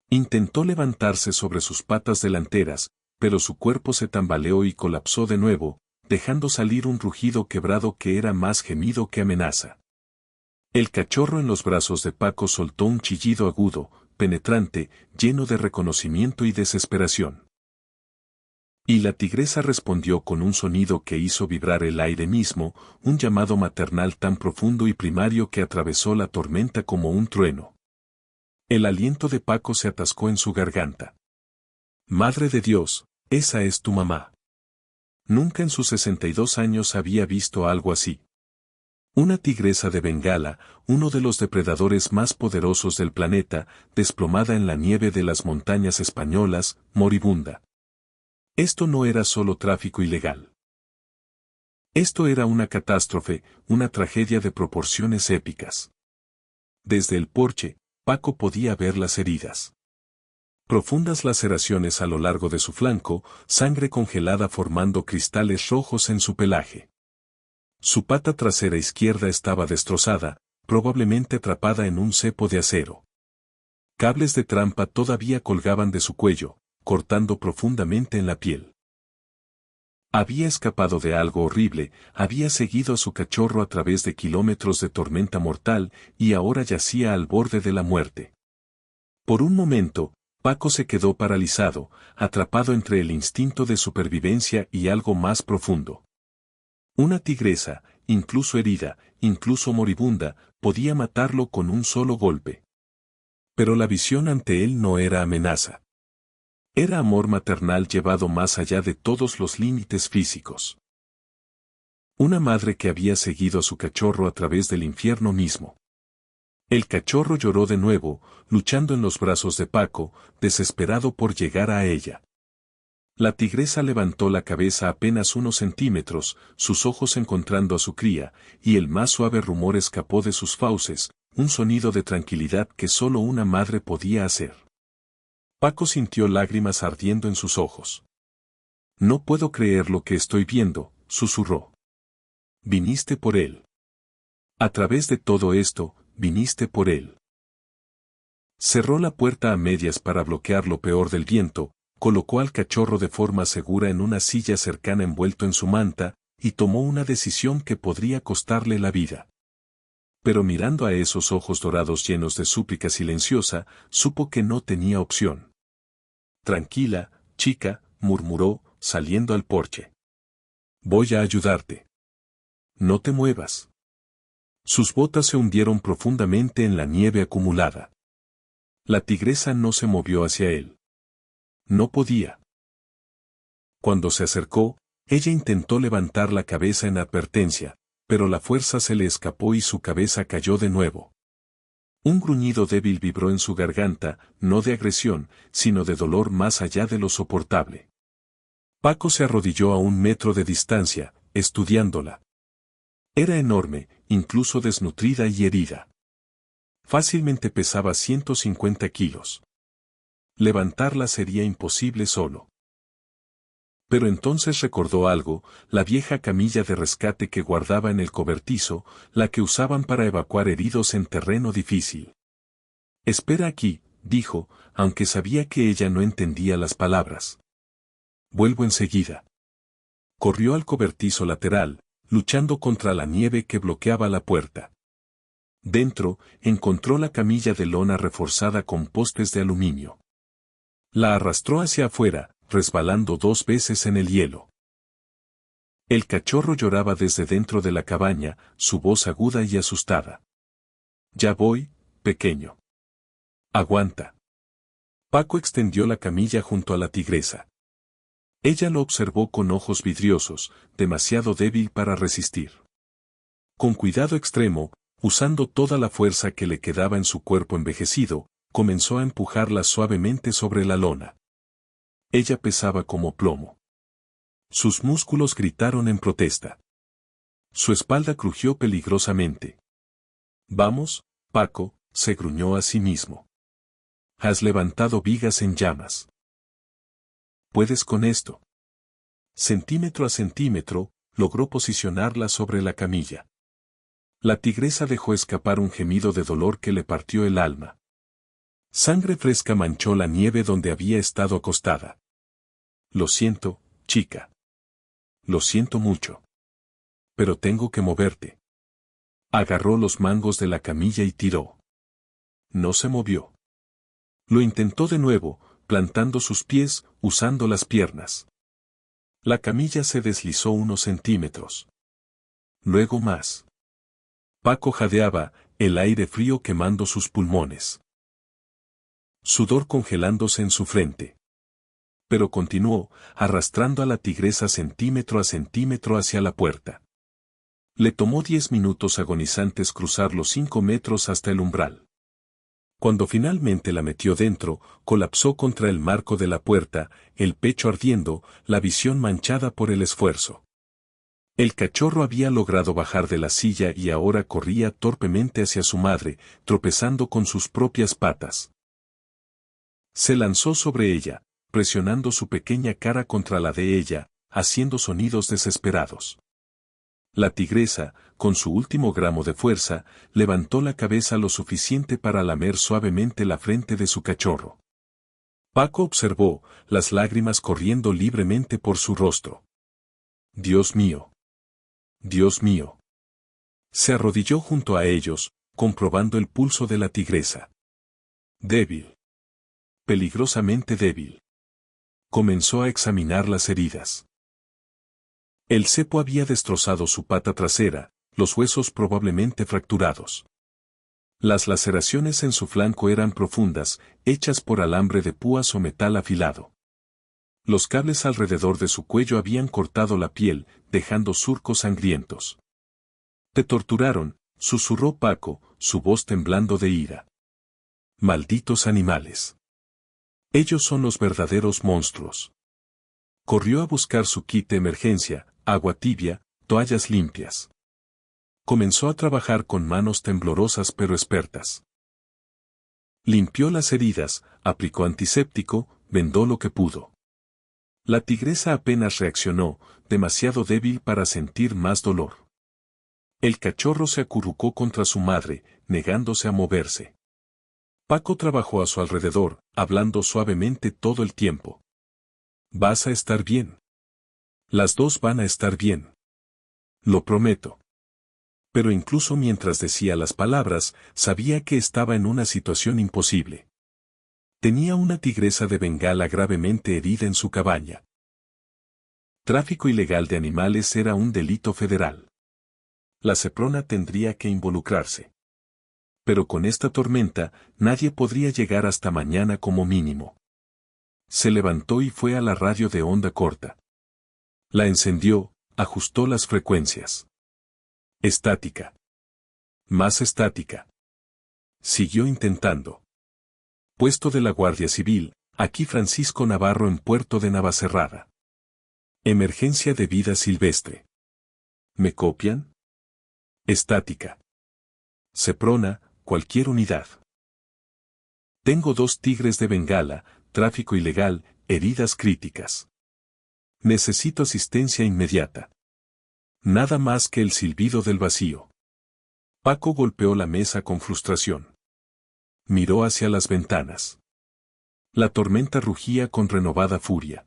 Intentó levantarse sobre sus patas delanteras, pero su cuerpo se tambaleó y colapsó de nuevo, dejando salir un rugido quebrado que era más gemido que amenaza. El cachorro en los brazos de Paco soltó un chillido agudo, penetrante, lleno de reconocimiento y desesperación. Y la tigresa respondió con un sonido que hizo vibrar el aire mismo, un llamado maternal tan profundo y primario que atravesó la tormenta como un trueno. El aliento de Paco se atascó en su garganta. Madre de Dios, esa es tu mamá. Nunca en sus 62 años había visto algo así. Una tigresa de Bengala, uno de los depredadores más poderosos del planeta, desplomada en la nieve de las montañas españolas, moribunda. Esto no era solo tráfico ilegal. Esto era una catástrofe, una tragedia de proporciones épicas. Desde el porche, Paco podía ver las heridas. Profundas laceraciones a lo largo de su flanco, sangre congelada formando cristales rojos en su pelaje. Su pata trasera izquierda estaba destrozada, probablemente atrapada en un cepo de acero. Cables de trampa todavía colgaban de su cuello, cortando profundamente en la piel. Había escapado de algo horrible, había seguido a su cachorro a través de kilómetros de tormenta mortal y ahora yacía al borde de la muerte. Por un momento, Paco se quedó paralizado, atrapado entre el instinto de supervivencia y algo más profundo. Una tigresa, incluso herida, incluso moribunda, podía matarlo con un solo golpe. Pero la visión ante él no era amenaza. Era amor maternal llevado más allá de todos los límites físicos. Una madre que había seguido a su cachorro a través del infierno mismo. El cachorro lloró de nuevo, luchando en los brazos de Paco, desesperado por llegar a ella. La tigresa levantó la cabeza apenas unos centímetros, sus ojos encontrando a su cría, y el más suave rumor escapó de sus fauces, un sonido de tranquilidad que solo una madre podía hacer. Paco sintió lágrimas ardiendo en sus ojos. No puedo creer lo que estoy viendo, susurró. Viniste por él. A través de todo esto, viniste por él. Cerró la puerta a medias para bloquear lo peor del viento, colocó al cachorro de forma segura en una silla cercana envuelto en su manta, y tomó una decisión que podría costarle la vida. Pero mirando a esos ojos dorados llenos de súplica silenciosa, supo que no tenía opción. Tranquila, chica, murmuró, saliendo al porche. Voy a ayudarte. No te muevas. Sus botas se hundieron profundamente en la nieve acumulada. La tigresa no se movió hacia él. No podía. Cuando se acercó, ella intentó levantar la cabeza en advertencia, pero la fuerza se le escapó y su cabeza cayó de nuevo. Un gruñido débil vibró en su garganta, no de agresión, sino de dolor más allá de lo soportable. Paco se arrodilló a 1 metro de distancia, estudiándola. Era enorme, incluso desnutrida y herida. Fácilmente pesaba 150 kilos. Levantarla sería imposible solo. Pero entonces recordó algo, la vieja camilla de rescate que guardaba en el cobertizo, la que usaban para evacuar heridos en terreno difícil. Espera aquí, dijo, aunque sabía que ella no entendía las palabras. Vuelvo enseguida. Corrió al cobertizo lateral, luchando contra la nieve que bloqueaba la puerta. Dentro, encontró la camilla de lona reforzada con postes de aluminio. La arrastró hacia afuera, resbalando 2 veces en el hielo. El cachorro lloraba desde dentro de la cabaña, su voz aguda y asustada. Ya voy, pequeño. Aguanta. Paco extendió la camilla junto a la tigresa. Ella lo observó con ojos vidriosos, demasiado débil para resistir. Con cuidado extremo, usando toda la fuerza que le quedaba en su cuerpo envejecido, comenzó a empujarla suavemente sobre la lona. Ella pesaba como plomo. Sus músculos gritaron en protesta. Su espalda crujió peligrosamente. Vamos, Paco, se gruñó a sí mismo. Has levantado vigas en llamas. Puedes con esto. Centímetro a centímetro, logró posicionarla sobre la camilla. La tigresa dejó escapar un gemido de dolor que le partió el alma. Sangre fresca manchó la nieve donde había estado acostada. Lo siento, chica. Lo siento mucho. Pero tengo que moverte. Agarró los mangos de la camilla y tiró. No se movió. Lo intentó de nuevo, plantando sus pies, usando las piernas. La camilla se deslizó unos centímetros. Luego más. Paco jadeaba, el aire frío quemando sus pulmones. Sudor congelándose en su frente. Pero continuó, arrastrando a la tigresa centímetro a centímetro hacia la puerta. Le tomó 10 minutos agonizantes cruzar los 5 metros hasta el umbral. Cuando finalmente la metió dentro, colapsó contra el marco de la puerta, el pecho ardiendo, la visión manchada por el esfuerzo. El cachorro había logrado bajar de la silla y ahora corría torpemente hacia su madre, tropezando con sus propias patas. Se lanzó sobre ella, presionando su pequeña cara contra la de ella, haciendo sonidos desesperados. La tigresa, con su último gramo de fuerza, levantó la cabeza lo suficiente para lamer suavemente la frente de su cachorro. Paco observó, las lágrimas corriendo libremente por su rostro. Dios mío. Dios mío. Se arrodilló junto a ellos, comprobando el pulso de la tigresa. Débil. Peligrosamente débil. Comenzó a examinar las heridas. El cepo había destrozado su pata trasera, los huesos probablemente fracturados. Las laceraciones en su flanco eran profundas, hechas por alambre de púas o metal afilado. Los cables alrededor de su cuello habían cortado la piel, dejando surcos sangrientos. Te torturaron, susurró Paco, su voz temblando de ira. Malditos animales. Ellos son los verdaderos monstruos. Corrió a buscar su kit de emergencia, agua tibia, toallas limpias. Comenzó a trabajar con manos temblorosas pero expertas. Limpió las heridas, aplicó antiséptico, vendó lo que pudo. La tigresa apenas reaccionó, demasiado débil para sentir más dolor. El cachorro se acurrucó contra su madre, negándose a moverse. Paco trabajó a su alrededor, hablando suavemente todo el tiempo. Vas a estar bien. Las dos van a estar bien. Lo prometo. Pero incluso mientras decía las palabras, sabía que estaba en una situación imposible. Tenía una tigresa de Bengala gravemente herida en su cabaña. Tráfico ilegal de animales era un delito federal. La Seprona tendría que involucrarse. Pero con esta tormenta, nadie podría llegar hasta mañana como mínimo. Se levantó y fue a la radio de onda corta. La encendió, ajustó las frecuencias. Estática. Más estática. Siguió intentando. Puesto de la Guardia Civil, aquí Francisco Navarro en Puerto de Navacerrada. Emergencia de vida silvestre. ¿Me copian? Estática. Seprona, cualquier unidad. Tengo 2 tigres de Bengala, tráfico ilegal, heridas críticas. Necesito asistencia inmediata. Nada más que el silbido del vacío. Paco golpeó la mesa con frustración. Miró hacia las ventanas. La tormenta rugía con renovada furia.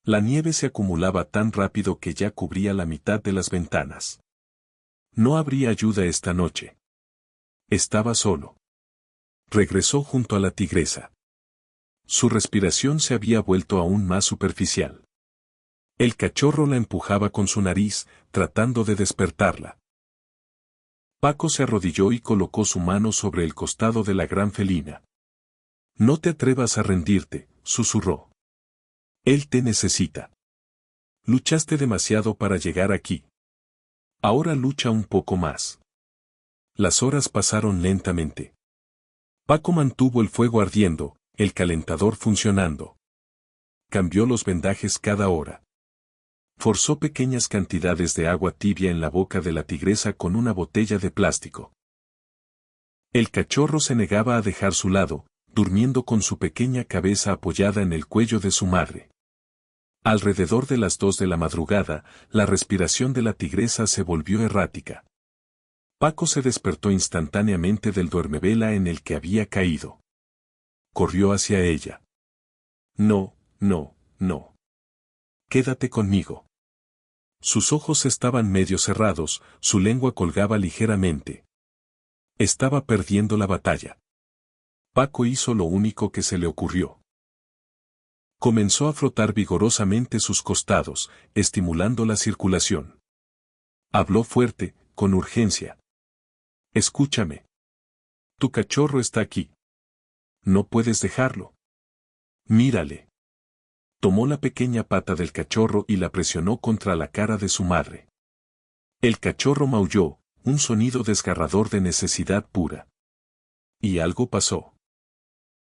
La nieve se acumulaba tan rápido que ya cubría la mitad de las ventanas. No habría ayuda esta noche. Estaba solo. Regresó junto a la tigresa. Su respiración se había vuelto aún más superficial. El cachorro la empujaba con su nariz, tratando de despertarla. Paco se arrodilló y colocó su mano sobre el costado de la gran felina. No te atrevas a rendirte, susurró. Él te necesita. Luchaste demasiado para llegar aquí. Ahora lucha un poco más. Las horas pasaron lentamente. Paco mantuvo el fuego ardiendo, el calentador funcionando. Cambió los vendajes cada hora. Forzó pequeñas cantidades de agua tibia en la boca de la tigresa con una botella de plástico. El cachorro se negaba a dejar su lado, durmiendo con su pequeña cabeza apoyada en el cuello de su madre. Alrededor de las 2 de la madrugada, la respiración de la tigresa se volvió errática. Paco se despertó instantáneamente del duermevela en el que había caído. Corrió hacia ella. No, no, no. Quédate conmigo. Sus ojos estaban medio cerrados, su lengua colgaba ligeramente. Estaba perdiendo la batalla. Paco hizo lo único que se le ocurrió. Comenzó a frotar vigorosamente sus costados, estimulando la circulación. Habló fuerte, con urgencia. Escúchame. Tu cachorro está aquí. No puedes dejarlo. Mírale. Tomó la pequeña pata del cachorro y la presionó contra la cara de su madre. El cachorro maulló, un sonido desgarrador de necesidad pura. Y algo pasó.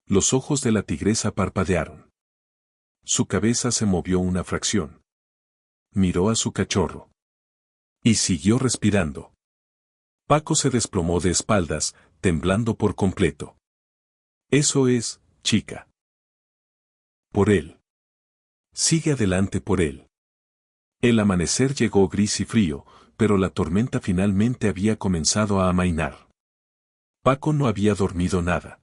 Los ojos de la tigresa parpadearon. Su cabeza se movió una fracción. Miró a su cachorro. Y siguió respirando. Paco se desplomó de espaldas, temblando por completo. Eso es, chica. Por él. Sigue adelante por él. El amanecer llegó gris y frío, pero la tormenta finalmente había comenzado a amainar. Paco no había dormido nada.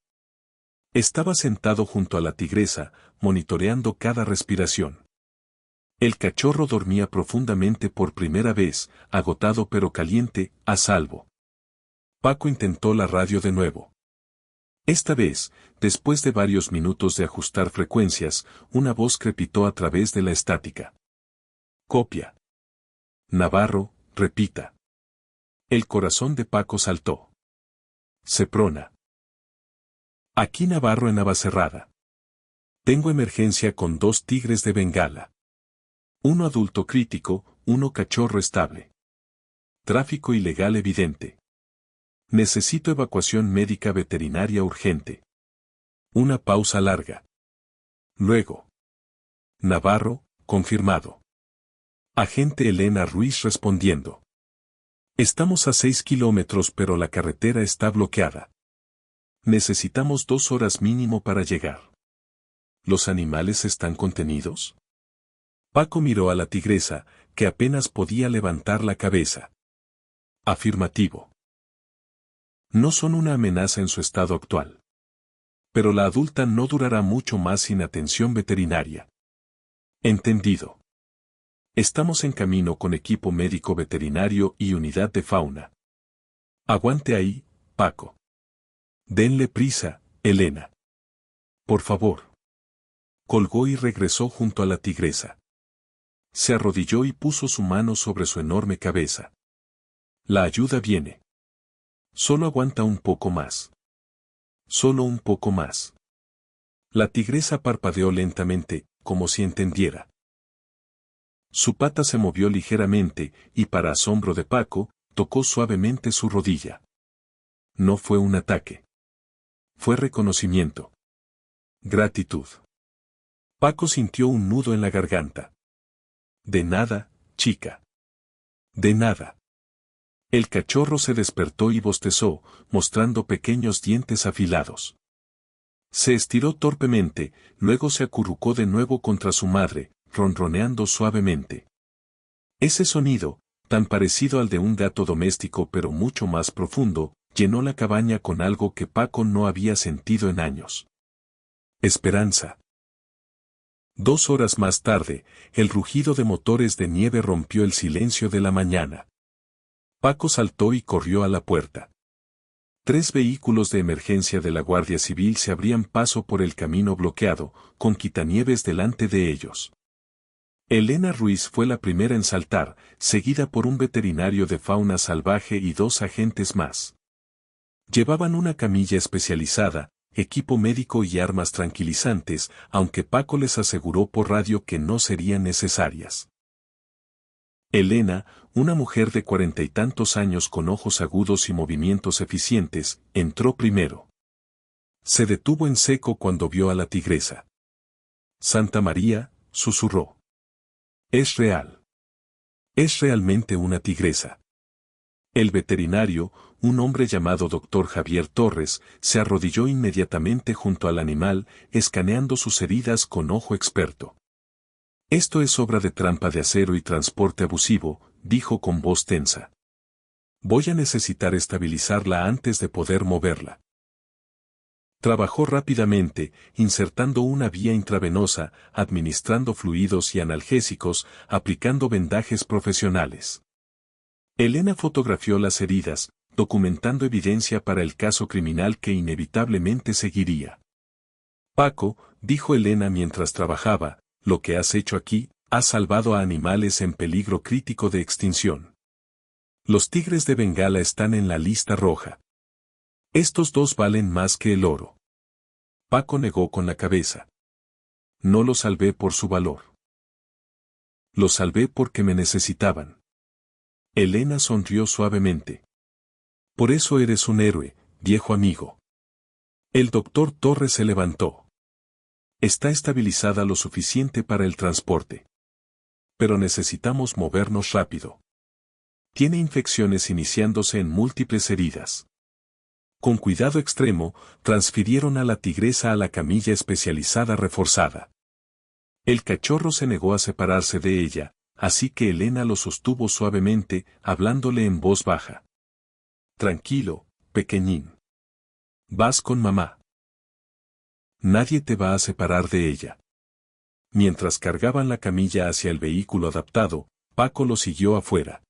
Estaba sentado junto a la tigresa, monitoreando cada respiración. El cachorro dormía profundamente por primera vez, agotado pero caliente, a salvo. Paco intentó la radio de nuevo. Esta vez, después de varios minutos de ajustar frecuencias, una voz crepitó a través de la estática. Copia. Navarro, repita. El corazón de Paco saltó. Seprona. Aquí Navarro en Navacerrada. Tengo emergencia con 2 tigres de Bengala. Uno adulto crítico, uno cachorro estable. Tráfico ilegal evidente. Necesito evacuación médica veterinaria urgente. Una pausa larga. Luego. Navarro, confirmado. Agente Elena Ruiz respondiendo. Estamos a 6 kilómetros pero la carretera está bloqueada. Necesitamos 2 horas mínimo para llegar. ¿Los animales están contenidos? Paco miró a la tigresa, que apenas podía levantar la cabeza. Afirmativo. No son una amenaza en su estado actual. Pero la adulta no durará mucho más sin atención veterinaria. Entendido. Estamos en camino con equipo médico veterinario y unidad de fauna. Aguante ahí, Paco. Denle prisa, Elena. Por favor. Colgó y regresó junto a la tigresa. Se arrodilló y puso su mano sobre su enorme cabeza. La ayuda viene. Solo aguanta un poco más. Solo un poco más. La tigresa parpadeó lentamente, como si entendiera. Su pata se movió ligeramente, y para asombro de Paco, tocó suavemente su rodilla. No fue un ataque. Fue reconocimiento. Gratitud. Paco sintió un nudo en la garganta. De nada, chica. De nada. El cachorro se despertó y bostezó, mostrando pequeños dientes afilados. Se estiró torpemente, luego se acurrucó de nuevo contra su madre, ronroneando suavemente. Ese sonido, tan parecido al de un gato doméstico pero mucho más profundo, llenó la cabaña con algo que Paco no había sentido en años. Esperanza. 2 horas más tarde, el rugido de motores de nieve rompió el silencio de la mañana. Paco saltó y corrió a la puerta. 3 vehículos de emergencia de la Guardia Civil se abrían paso por el camino bloqueado, con quitanieves delante de ellos. Elena Ruiz fue la primera en saltar, seguida por un veterinario de fauna salvaje y 2 agentes más. Llevaban una camilla especializada, equipo médico y armas tranquilizantes, aunque Paco les aseguró por radio que no serían necesarias. Elena, una mujer de 40 y tantos años con ojos agudos y movimientos eficientes, entró primero. Se detuvo en seco cuando vio a la tigresa. Santa María, susurró. Es real. Es realmente una tigresa. El veterinario, un hombre llamado Dr. Javier Torres, se arrodilló inmediatamente junto al animal, escaneando sus heridas con ojo experto. Esto es obra de trampa de acero y transporte abusivo, dijo con voz tensa. Voy a necesitar estabilizarla antes de poder moverla. Trabajó rápidamente, insertando una vía intravenosa, administrando fluidos y analgésicos, aplicando vendajes profesionales. Elena fotografió las heridas, documentando evidencia para el caso criminal que inevitablemente seguiría. Paco, dijo Elena mientras trabajaba, lo que has hecho aquí, has salvado a animales en peligro crítico de extinción. Los tigres de Bengala están en la lista roja. Estos 2 valen más que el oro. Paco negó con la cabeza. No los salvé por su valor. Los salvé porque me necesitaban. Elena sonrió suavemente. Por eso eres un héroe, viejo amigo. El doctor Torres se levantó. Está estabilizada lo suficiente para el transporte. Pero necesitamos movernos rápido. Tiene infecciones iniciándose en múltiples heridas. Con cuidado extremo, transfirieron a la tigresa a la camilla especializada reforzada. El cachorro se negó a separarse de ella, así que Elena lo sostuvo suavemente, hablándole en voz baja. Tranquilo, pequeñín. Vas con mamá. Nadie te va a separar de ella. Mientras cargaban la camilla hacia el vehículo adaptado, Paco lo siguió afuera.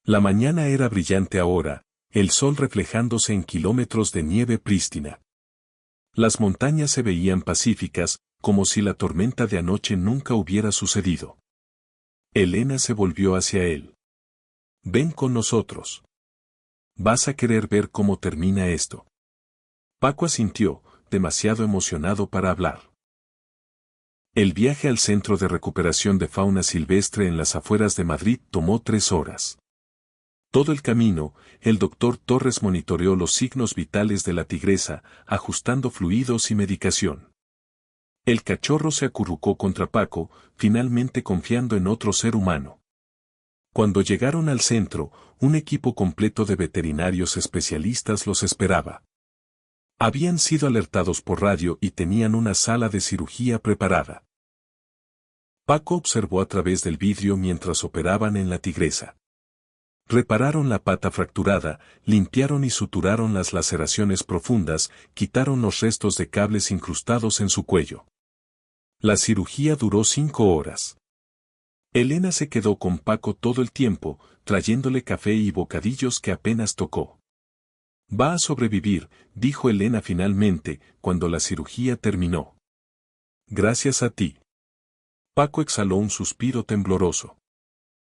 La mañana era brillante ahora, el sol reflejándose en kilómetros de nieve prístina. Las montañas se veían pacíficas, como si la tormenta de anoche nunca hubiera sucedido. Elena se volvió hacia él. Ven con nosotros. Vas a querer ver cómo termina esto. Paco asintió, demasiado emocionado para hablar. El viaje al Centro de Recuperación de Fauna Silvestre en las afueras de Madrid tomó 3 horas. Todo el camino, el doctor Torres monitoreó los signos vitales de la tigresa, ajustando fluidos y medicación. El cachorro se acurrucó contra Paco, finalmente confiando en otro ser humano. Cuando llegaron al centro, un equipo completo de veterinarios especialistas los esperaba. Habían sido alertados por radio y tenían una sala de cirugía preparada. Paco observó a través del vidrio mientras operaban en la tigresa. Repararon la pata fracturada, limpiaron y suturaron las laceraciones profundas, quitaron los restos de cables incrustados en su cuello. La cirugía duró 5 horas. Elena se quedó con Paco todo el tiempo, trayéndole café y bocadillos que apenas tocó. Va a sobrevivir, dijo Elena finalmente, cuando la cirugía terminó. Gracias a ti. Paco exhaló un suspiro tembloroso.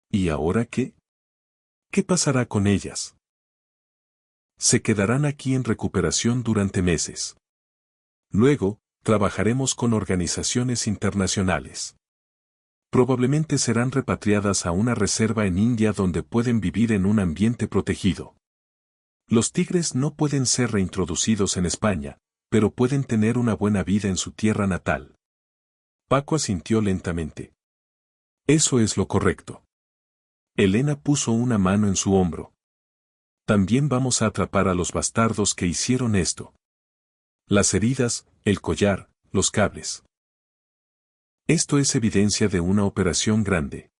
¿Y ahora qué? ¿Qué pasará con ellas? Se quedarán aquí en recuperación durante meses. Luego, trabajaremos con organizaciones internacionales. Probablemente serán repatriadas a una reserva en India donde pueden vivir en un ambiente protegido. Los tigres no pueden ser reintroducidos en España, pero pueden tener una buena vida en su tierra natal. Paco asintió lentamente. Eso es lo correcto. Elena puso una mano en su hombro. También vamos a atrapar a los bastardos que hicieron esto. Las heridas, el collar, los cables. Esto es evidencia de una operación grande.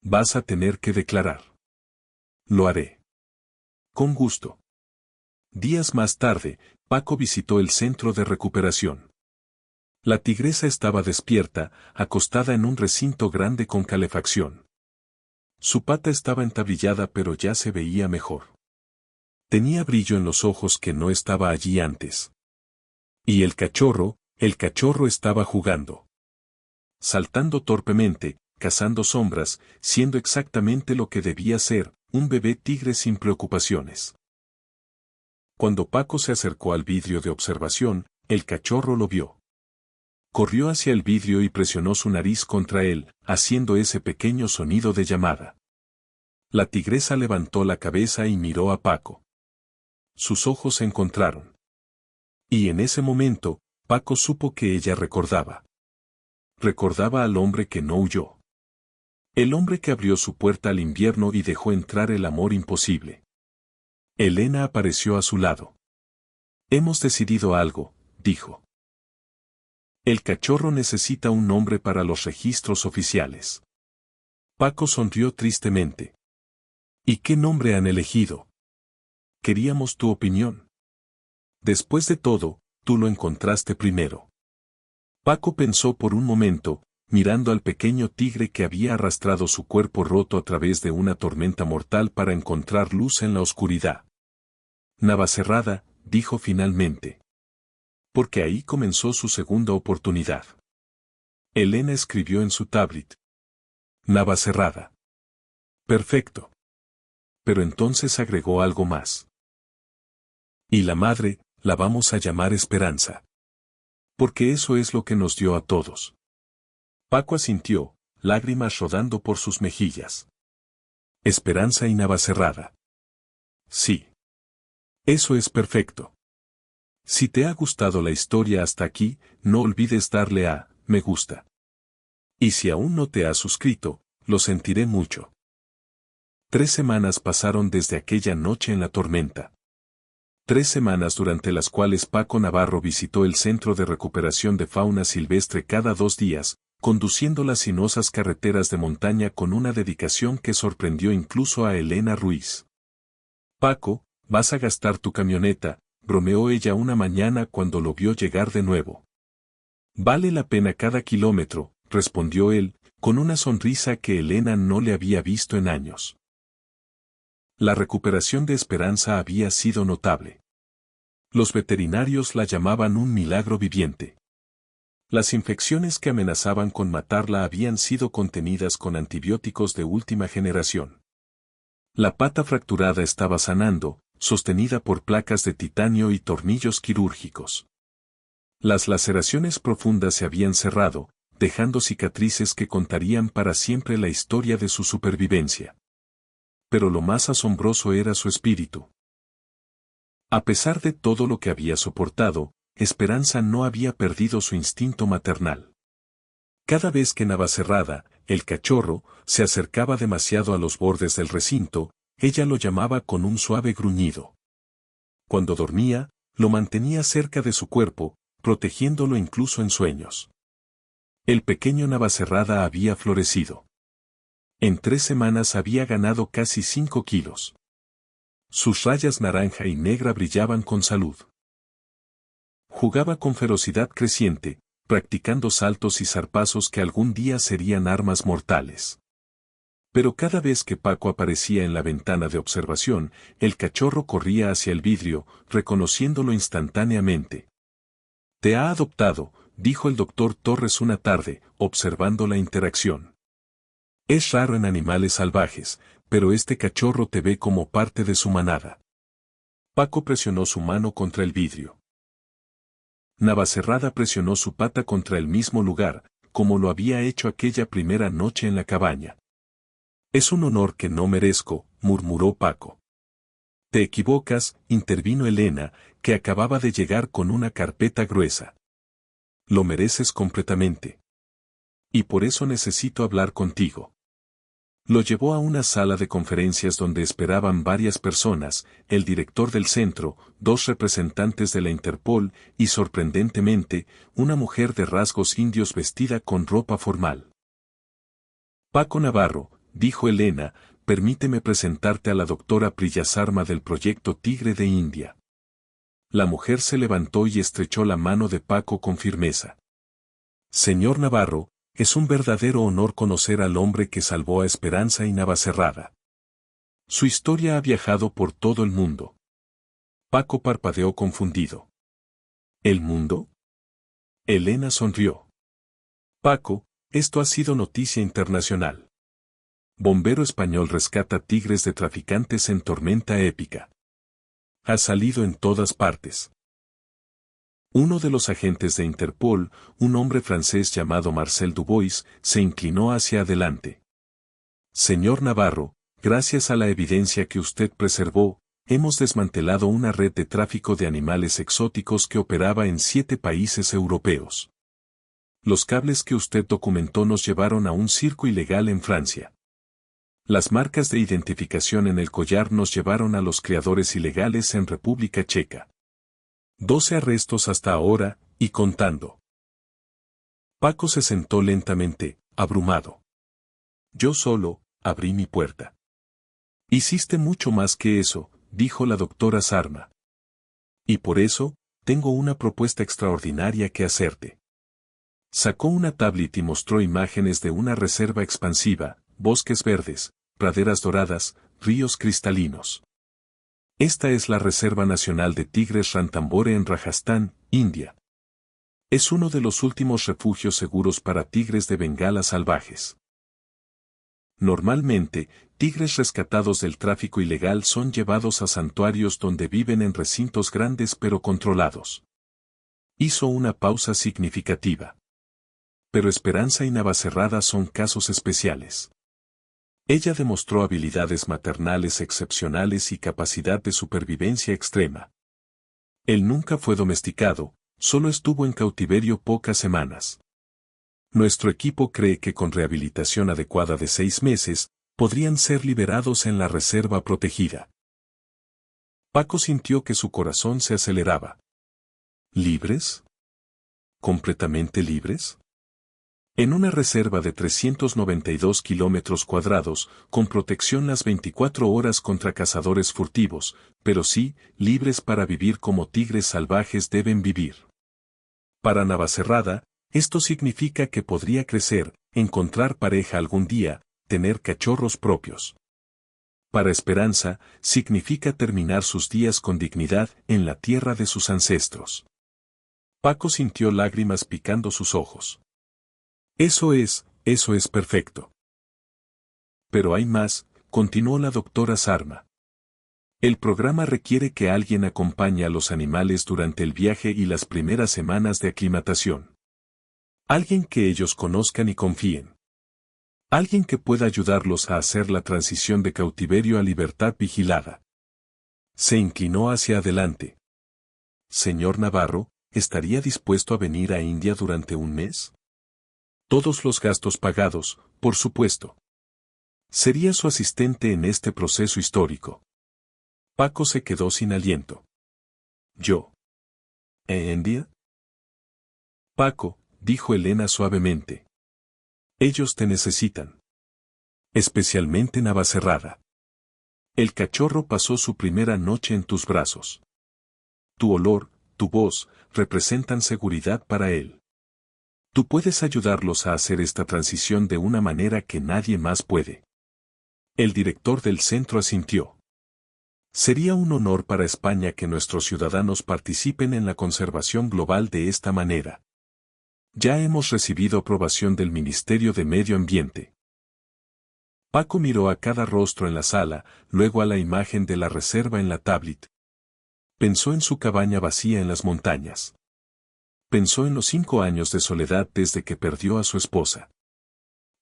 Vas a tener que declarar. Lo haré. Con gusto. Días más tarde, Paco visitó el centro de recuperación. La tigresa estaba despierta, acostada en un recinto grande con calefacción. Su pata estaba entablillada pero ya se veía mejor. Tenía brillo en los ojos que no estaba allí antes. Y el cachorro estaba jugando. Saltando torpemente, cazando sombras, siendo exactamente lo que debía ser, un bebé tigre sin preocupaciones. Cuando Paco se acercó al vidrio de observación, el cachorro lo vio. Corrió hacia el vidrio y presionó su nariz contra él, haciendo ese pequeño sonido de llamada. La tigresa levantó la cabeza y miró a Paco. Sus ojos se encontraron. Y en ese momento, Paco supo que ella recordaba. Recordaba al hombre que no huyó. El hombre que abrió su puerta al invierno y dejó entrar el amor imposible. Elena apareció a su lado. Hemos decidido algo, dijo. El cachorro necesita un nombre para los registros oficiales. Paco sonrió tristemente. ¿Y qué nombre han elegido? Queríamos tu opinión. Después de todo, tú lo encontraste primero. Paco pensó por un momento, mirando al pequeño tigre que había arrastrado su cuerpo roto a través de una tormenta mortal para encontrar luz en la oscuridad. Navacerrada, dijo finalmente. Porque ahí comenzó su segunda oportunidad. Elena escribió en su tablet. Navacerrada. Perfecto. Pero entonces agregó algo más. Y la madre, la vamos a llamar Esperanza. Porque eso es lo que nos dio a todos. Paco asintió, lágrimas rodando por sus mejillas. Esperanza y Navacerrada. Sí. Eso es perfecto. Si te ha gustado la historia hasta aquí, no olvides darle a me gusta. Y si aún no te has suscrito, lo sentiré mucho. 3 semanas pasaron desde aquella noche en la tormenta. 3 semanas durante las cuales Paco Navarro visitó el Centro de Recuperación de Fauna Silvestre cada 2 días, conduciendo las sinuosas carreteras de montaña con una dedicación que sorprendió incluso a Elena Ruiz. Paco, vas a gastar tu camioneta, bromeó ella una mañana cuando lo vio llegar de nuevo. Vale la pena cada kilómetro, respondió él, con una sonrisa que Elena no le había visto en años. La recuperación de Esperanza había sido notable. Los veterinarios la llamaban un milagro viviente. Las infecciones que amenazaban con matarla habían sido contenidas con antibióticos de última generación. La pata fracturada estaba sanando, sostenida por placas de titanio y tornillos quirúrgicos. Las laceraciones profundas se habían cerrado, dejando cicatrices que contarían para siempre la historia de su supervivencia. Pero lo más asombroso era su espíritu. A pesar de todo lo que había soportado, Esperanza no había perdido su instinto maternal. Cada vez que Navacerrada, el cachorro, se acercaba demasiado a los bordes del recinto, ella lo llamaba con un suave gruñido. Cuando dormía, lo mantenía cerca de su cuerpo, protegiéndolo incluso en sueños. El pequeño Navacerrada había florecido. En 3 semanas había ganado casi 5 kilos. Sus rayas naranja y negra brillaban con salud. Jugaba con ferocidad creciente, practicando saltos y zarpazos que algún día serían armas mortales. Pero cada vez que Paco aparecía en la ventana de observación, el cachorro corría hacia el vidrio, reconociéndolo instantáneamente. Te ha adoptado, dijo el doctor Torres una tarde, observando la interacción. Es raro en animales salvajes, pero este cachorro te ve como parte de su manada. Paco presionó su mano contra el vidrio. Navacerrada presionó su pata contra el mismo lugar, como lo había hecho aquella primera noche en la cabaña. Es un honor que no merezco, murmuró Paco. Te equivocas, intervino Elena, que acababa de llegar con una carpeta gruesa. Lo mereces completamente. Y por eso necesito hablar contigo. Lo llevó a una sala de conferencias donde esperaban varias personas, el director del centro, 2 representantes de la Interpol y, sorprendentemente, una mujer de rasgos indios vestida con ropa formal. Paco Navarro, dijo Elena, permíteme presentarte a la doctora Priya Sarma del proyecto Tigre de India. La mujer se levantó y estrechó la mano de Paco con firmeza. Señor Navarro, es un verdadero honor conocer al hombre que salvó a Esperanza y Navacerrada. Su historia ha viajado por todo el mundo. Paco parpadeó confundido. ¿El mundo? Elena sonrió. Paco, esto ha sido noticia internacional. Bombero español rescata tigres de traficantes en tormenta épica. Ha salido en todas partes. Uno de los agentes de Interpol, un hombre francés llamado Marcel Dubois, se inclinó hacia adelante. Señor Navarro, gracias a la evidencia que usted preservó, hemos desmantelado una red de tráfico de animales exóticos que operaba en 7 países europeos. Los cables que usted documentó nos llevaron a un circo ilegal en Francia. Las marcas de identificación en el collar nos llevaron a los criadores ilegales en República Checa. 12 arrestos hasta ahora, y contando. Paco se sentó lentamente, abrumado. Yo solo, abrí mi puerta. Hiciste mucho más que eso, dijo la doctora Sarma. Y por eso, tengo una propuesta extraordinaria que hacerte. Sacó una tablet y mostró imágenes de una reserva expansiva, bosques verdes, praderas doradas, ríos cristalinos. Esta es la Reserva Nacional de Tigres Ranthambore en Rajasthan, India. Es uno de los últimos refugios seguros para tigres de Bengala salvajes. Normalmente, tigres rescatados del tráfico ilegal son llevados a santuarios donde viven en recintos grandes pero controlados. Hizo una pausa significativa. Pero Esperanza y Navacerrada son casos especiales. Ella demostró habilidades maternales excepcionales y capacidad de supervivencia extrema. Él nunca fue domesticado, solo estuvo en cautiverio pocas semanas. Nuestro equipo cree que con rehabilitación adecuada de 6 meses, podrían ser liberados en la reserva protegida. Paco sintió que su corazón se aceleraba. ¿Libres? ¿Completamente libres? En una reserva de 392 kilómetros cuadrados, con protección las 24 horas contra cazadores furtivos, pero sí, libres para vivir como tigres salvajes deben vivir. Para Navacerrada, esto significa que podría crecer, encontrar pareja algún día, tener cachorros propios. Para Esperanza, significa terminar sus días con dignidad en la tierra de sus ancestros. Paco sintió lágrimas picando sus ojos. Eso es perfecto. Pero hay más, continuó la doctora Sarma. El programa requiere que alguien acompañe a los animales durante el viaje y las primeras semanas de aclimatación. Alguien que ellos conozcan y confíen. Alguien que pueda ayudarlos a hacer la transición de cautiverio a libertad vigilada. Se inclinó hacia adelante. Señor Navarro, ¿estaría dispuesto a venir a India durante un mes? Todos los gastos pagados, por supuesto. Sería su asistente en este proceso histórico. Paco se quedó sin aliento. ¿Yo? ¿En India? Paco, dijo Elena suavemente. Ellos te necesitan. Especialmente Navacerrada. El cachorro pasó su primera noche en tus brazos. Tu olor, tu voz, representan seguridad para él. Tú puedes ayudarlos a hacer esta transición de una manera que nadie más puede. El director del centro asintió. Sería un honor para España que nuestros ciudadanos participen en la conservación global de esta manera. Ya hemos recibido aprobación del Ministerio de Medio Ambiente. Paco miró a cada rostro en la sala, luego a la imagen de la reserva en la tablet. Pensó en su cabaña vacía en las montañas. Pensó en los 5 años de soledad desde que perdió a su esposa.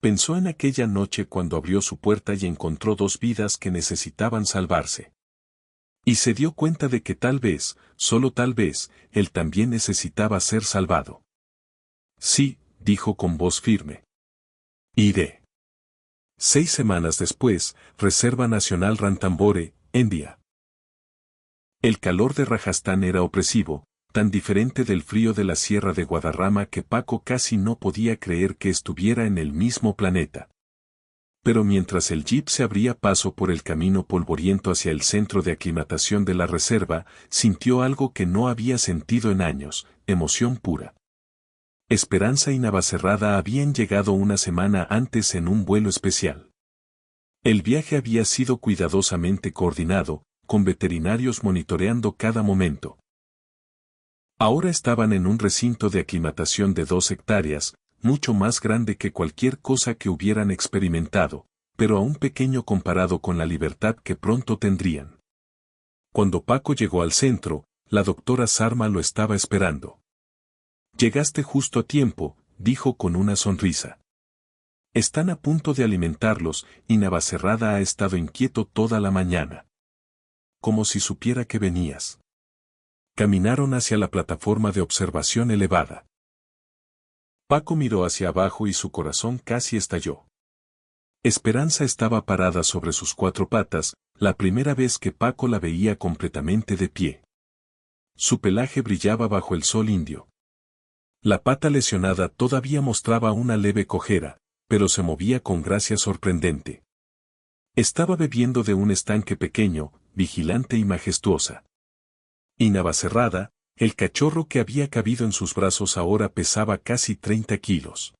Pensó en aquella noche cuando abrió su puerta y encontró 2 vidas que necesitaban salvarse. Y se dio cuenta de que tal vez, solo tal vez, él también necesitaba ser salvado. Sí, dijo con voz firme. Iré. 6 semanas después, Reserva Nacional Ranthambore, India. El calor de Rajastán era opresivo, tan diferente del frío de la Sierra de Guadarrama que Paco casi no podía creer que estuviera en el mismo planeta. Pero mientras el jeep se abría paso por el camino polvoriento hacia el centro de aclimatación de la reserva, sintió algo que no había sentido en años, emoción pura. Esperanza y Navacerrada habían llegado una semana antes en un vuelo especial. El viaje había sido cuidadosamente coordinado, con veterinarios monitoreando cada momento. Ahora estaban en un recinto de aclimatación de 2 hectáreas, mucho más grande que cualquier cosa que hubieran experimentado, pero aún pequeño comparado con la libertad que pronto tendrían. Cuando Paco llegó al centro, la doctora Sarma lo estaba esperando. Llegaste justo a tiempo, dijo con una sonrisa. Están a punto de alimentarlos y Navacerrada ha estado inquieto toda la mañana. Como si supiera que venías. Caminaron hacia la plataforma de observación elevada. Paco miró hacia abajo y su corazón casi estalló. Esperanza estaba parada sobre sus 4 patas, la primera vez que Paco la veía completamente de pie. Su pelaje brillaba bajo el sol indio. La pata lesionada todavía mostraba una leve cojera, pero se movía con gracia sorprendente. Estaba bebiendo de un estanque pequeño, vigilante y majestuosa. Y Navacerrada, el cachorro que había cabido en sus brazos ahora pesaba casi 30 kilos.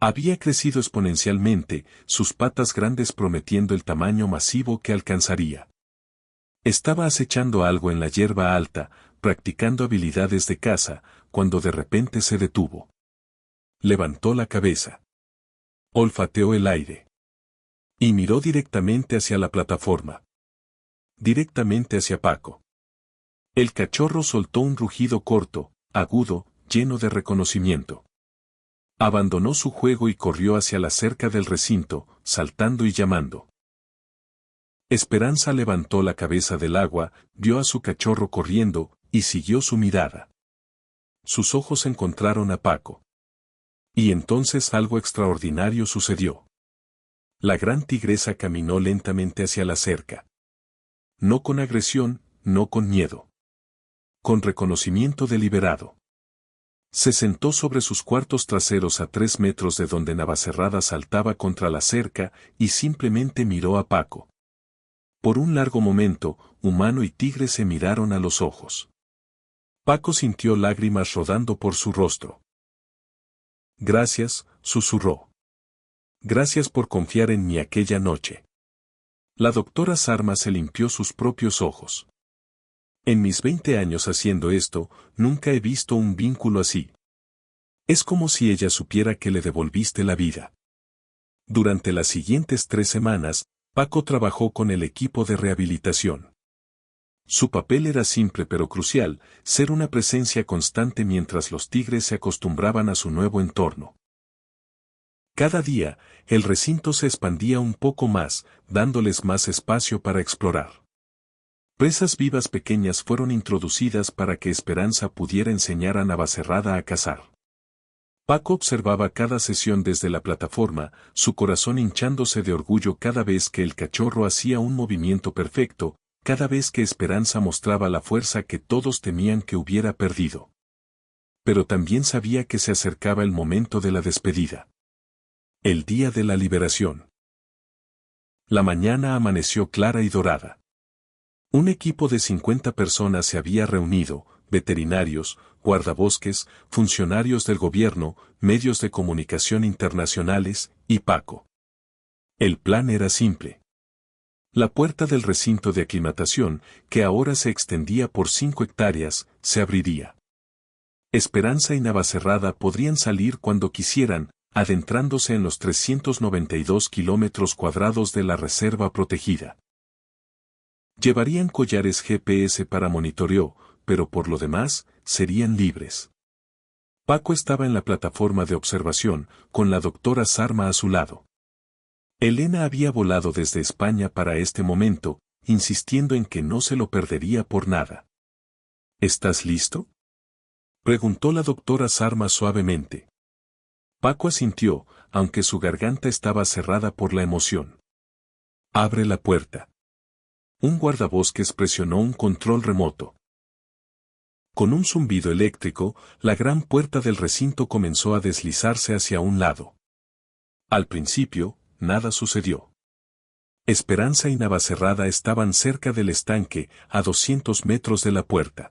Había crecido exponencialmente, sus patas grandes prometiendo el tamaño masivo que alcanzaría. Estaba acechando algo en la hierba alta, practicando habilidades de caza, cuando de repente se detuvo. Levantó la cabeza. Olfateó el aire. Y miró directamente hacia la plataforma. Directamente hacia Paco. El cachorro soltó un rugido corto, agudo, lleno de reconocimiento. Abandonó su juego y corrió hacia la cerca del recinto, saltando y llamando. Esperanza levantó la cabeza del agua, vio a su cachorro corriendo, y siguió su mirada. Sus ojos encontraron a Paco. Y entonces algo extraordinario sucedió. La gran tigresa caminó lentamente hacia la cerca. No con agresión, no con miedo. Con reconocimiento deliberado. Se sentó sobre sus cuartos traseros a 3 metros de donde Navacerrada saltaba contra la cerca y simplemente miró a Paco. Por un largo momento, humano y tigre se miraron a los ojos. Paco sintió lágrimas rodando por su rostro. Gracias, susurró. Gracias por confiar en mí aquella noche. La doctora Sarma se limpió sus propios ojos. En mis 20 años haciendo esto, nunca he visto un vínculo así. Es como si ella supiera que le devolviste la vida. Durante las siguientes 3 semanas, Paco trabajó con el equipo de rehabilitación. Su papel era simple pero crucial, ser una presencia constante mientras los tigres se acostumbraban a su nuevo entorno. Cada día, el recinto se expandía un poco más, dándoles más espacio para explorar. Presas vivas pequeñas fueron introducidas para que Esperanza pudiera enseñar a Navacerrada a cazar. Paco observaba cada sesión desde la plataforma, su corazón hinchándose de orgullo cada vez que el cachorro hacía un movimiento perfecto, cada vez que Esperanza mostraba la fuerza que todos temían que hubiera perdido. Pero también sabía que se acercaba el momento de la despedida. El día de la liberación. La mañana amaneció clara y dorada. Un equipo de 50 personas se había reunido, veterinarios, guardabosques, funcionarios del gobierno, medios de comunicación internacionales, y Paco. El plan era simple. La puerta del recinto de aclimatación, que ahora se extendía por 5 hectáreas, se abriría. Esperanza y Navacerrada podrían salir cuando quisieran, adentrándose en los 392 kilómetros cuadrados de la reserva protegida. Llevarían collares GPS para monitoreo, pero por lo demás, serían libres. Paco estaba en la plataforma de observación, con la doctora Sarma a su lado. Elena había volado desde España para este momento, insistiendo en que no se lo perdería por nada. ¿Estás listo?, preguntó la doctora Sarma suavemente. Paco asintió, aunque su garganta estaba cerrada por la emoción. Abre la puerta. Un guardabosques presionó un control remoto. Con un zumbido eléctrico, la gran puerta del recinto comenzó a deslizarse hacia un lado. Al principio, nada sucedió. Esperanza y Navacerrada estaban cerca del estanque, a 200 metros de la puerta.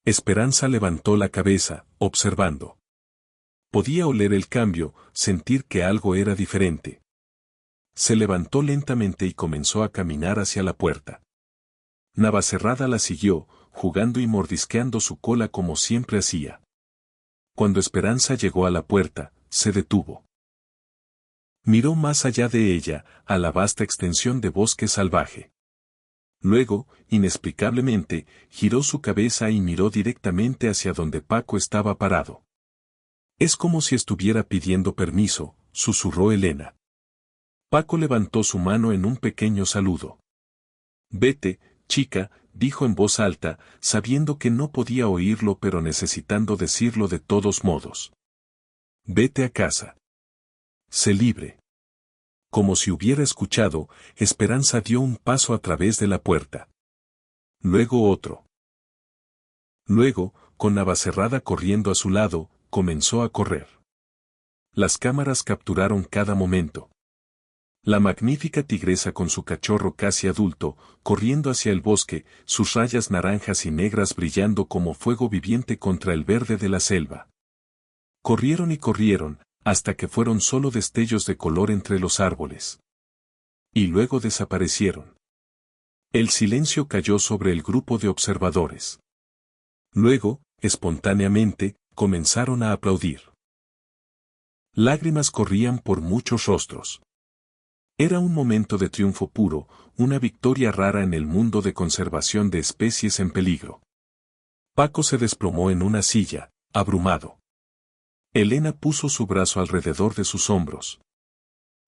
Esperanza levantó la cabeza, observando. Podía oler el cambio, sentir que algo era diferente. Se levantó lentamente y comenzó a caminar hacia la puerta. Navacerrada la siguió, jugando y mordisqueando su cola como siempre hacía. Cuando Esperanza llegó a la puerta, se detuvo. Miró más allá de ella, a la vasta extensión de bosque salvaje. Luego, inexplicablemente, giró su cabeza y miró directamente hacia donde Paco estaba parado. Es como si estuviera pidiendo permiso, susurró Elena. Paco levantó su mano en un pequeño saludo. Vete, chica, dijo en voz alta, sabiendo que no podía oírlo pero necesitando decirlo de todos modos. Vete a casa. Sé libre. Como si hubiera escuchado, Esperanza dio un paso a través de la puerta. Luego otro. Luego, con Navacerrada corriendo a su lado, comenzó a correr. Las cámaras capturaron cada momento. La magnífica tigresa con su cachorro casi adulto, corriendo hacia el bosque, sus rayas naranjas y negras brillando como fuego viviente contra el verde de la selva. Corrieron y corrieron, hasta que fueron solo destellos de color entre los árboles. Y luego desaparecieron. El silencio cayó sobre el grupo de observadores. Luego, espontáneamente, comenzaron a aplaudir. Lágrimas corrían por muchos rostros. Era un momento de triunfo puro, una victoria rara en el mundo de conservación de especies en peligro. Paco se desplomó en una silla, abrumado. Elena puso su brazo alrededor de sus hombros.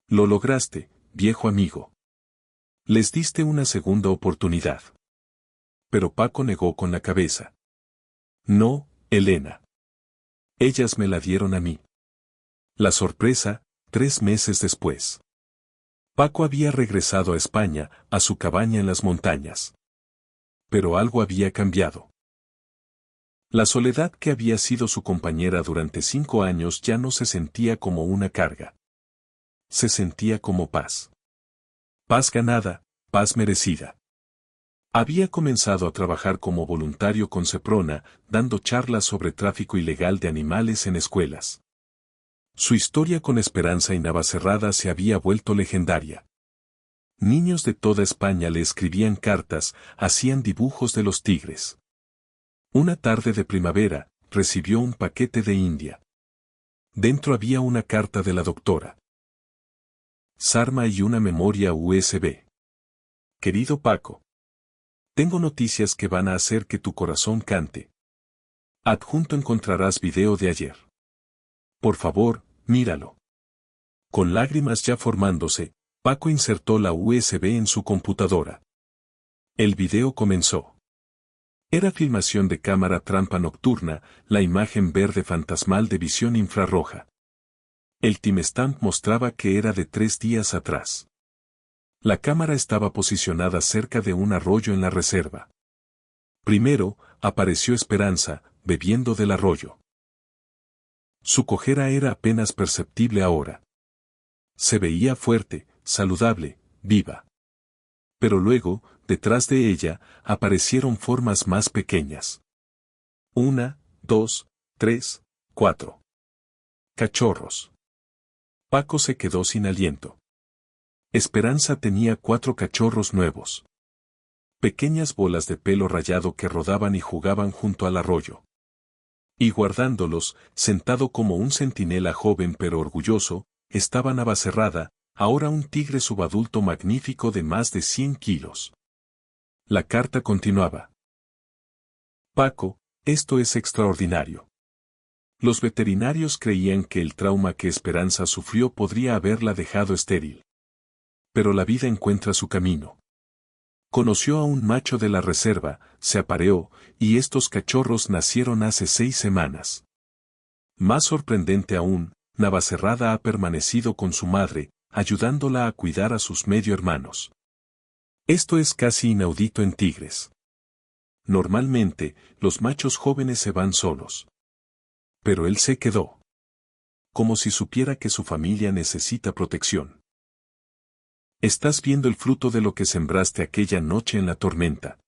Lo lograste, viejo amigo. Les diste una segunda oportunidad. Pero Paco negó con la cabeza. No, Elena. Ellas me la dieron a mí. La sorpresa, 3 meses después. Paco había regresado a España, a su cabaña en las montañas. Pero algo había cambiado. La soledad que había sido su compañera durante 5 años ya no se sentía como una carga. Se sentía como paz. Paz ganada, paz merecida. Había comenzado a trabajar como voluntario con Seprona, dando charlas sobre tráfico ilegal de animales en escuelas. Su historia con Esperanza y Navacerrada se había vuelto legendaria. Niños de toda España le escribían cartas, hacían dibujos de los tigres. Una tarde de primavera, recibió un paquete de India. Dentro había una carta de la doctora Sarma y una memoria USB. Querido Paco. Tengo noticias que van a hacer que tu corazón cante. Adjunto encontrarás video de ayer. Por favor, míralo. Con lágrimas ya formándose, Paco insertó la USB en su computadora. El video comenzó. Era filmación de cámara trampa nocturna, la imagen verde fantasmal de visión infrarroja. El timestamp mostraba que era de 3 días atrás. La cámara estaba posicionada cerca de un arroyo en la reserva. Primero, apareció Esperanza, bebiendo del arroyo. Su cojera era apenas perceptible ahora. Se veía fuerte, saludable, viva. Pero luego, detrás de ella, aparecieron formas más pequeñas. 1, 2, 3, 4. Cachorros. Paco se quedó sin aliento. Esperanza tenía 4 cachorros nuevos. Pequeñas bolas de pelo rayado que rodaban y jugaban junto al arroyo. Y guardándolos, sentado como un centinela joven pero orgulloso, estaba Navacerrada, ahora un tigre subadulto magnífico de más de 100 kilos. La carta continuaba. Paco, esto es extraordinario. Los veterinarios creían que el trauma que Esperanza sufrió podría haberla dejado estéril. Pero la vida encuentra su camino. Conoció a un macho de la reserva, se apareó, y estos cachorros nacieron hace 6 semanas. Más sorprendente aún, Navacerrada ha permanecido con su madre, ayudándola a cuidar a sus medio hermanos. Esto es casi inaudito en tigres. Normalmente, los machos jóvenes se van solos. Pero él se quedó. Como si supiera que su familia necesita protección. Estás viendo el fruto de lo que sembraste aquella noche en la tormenta.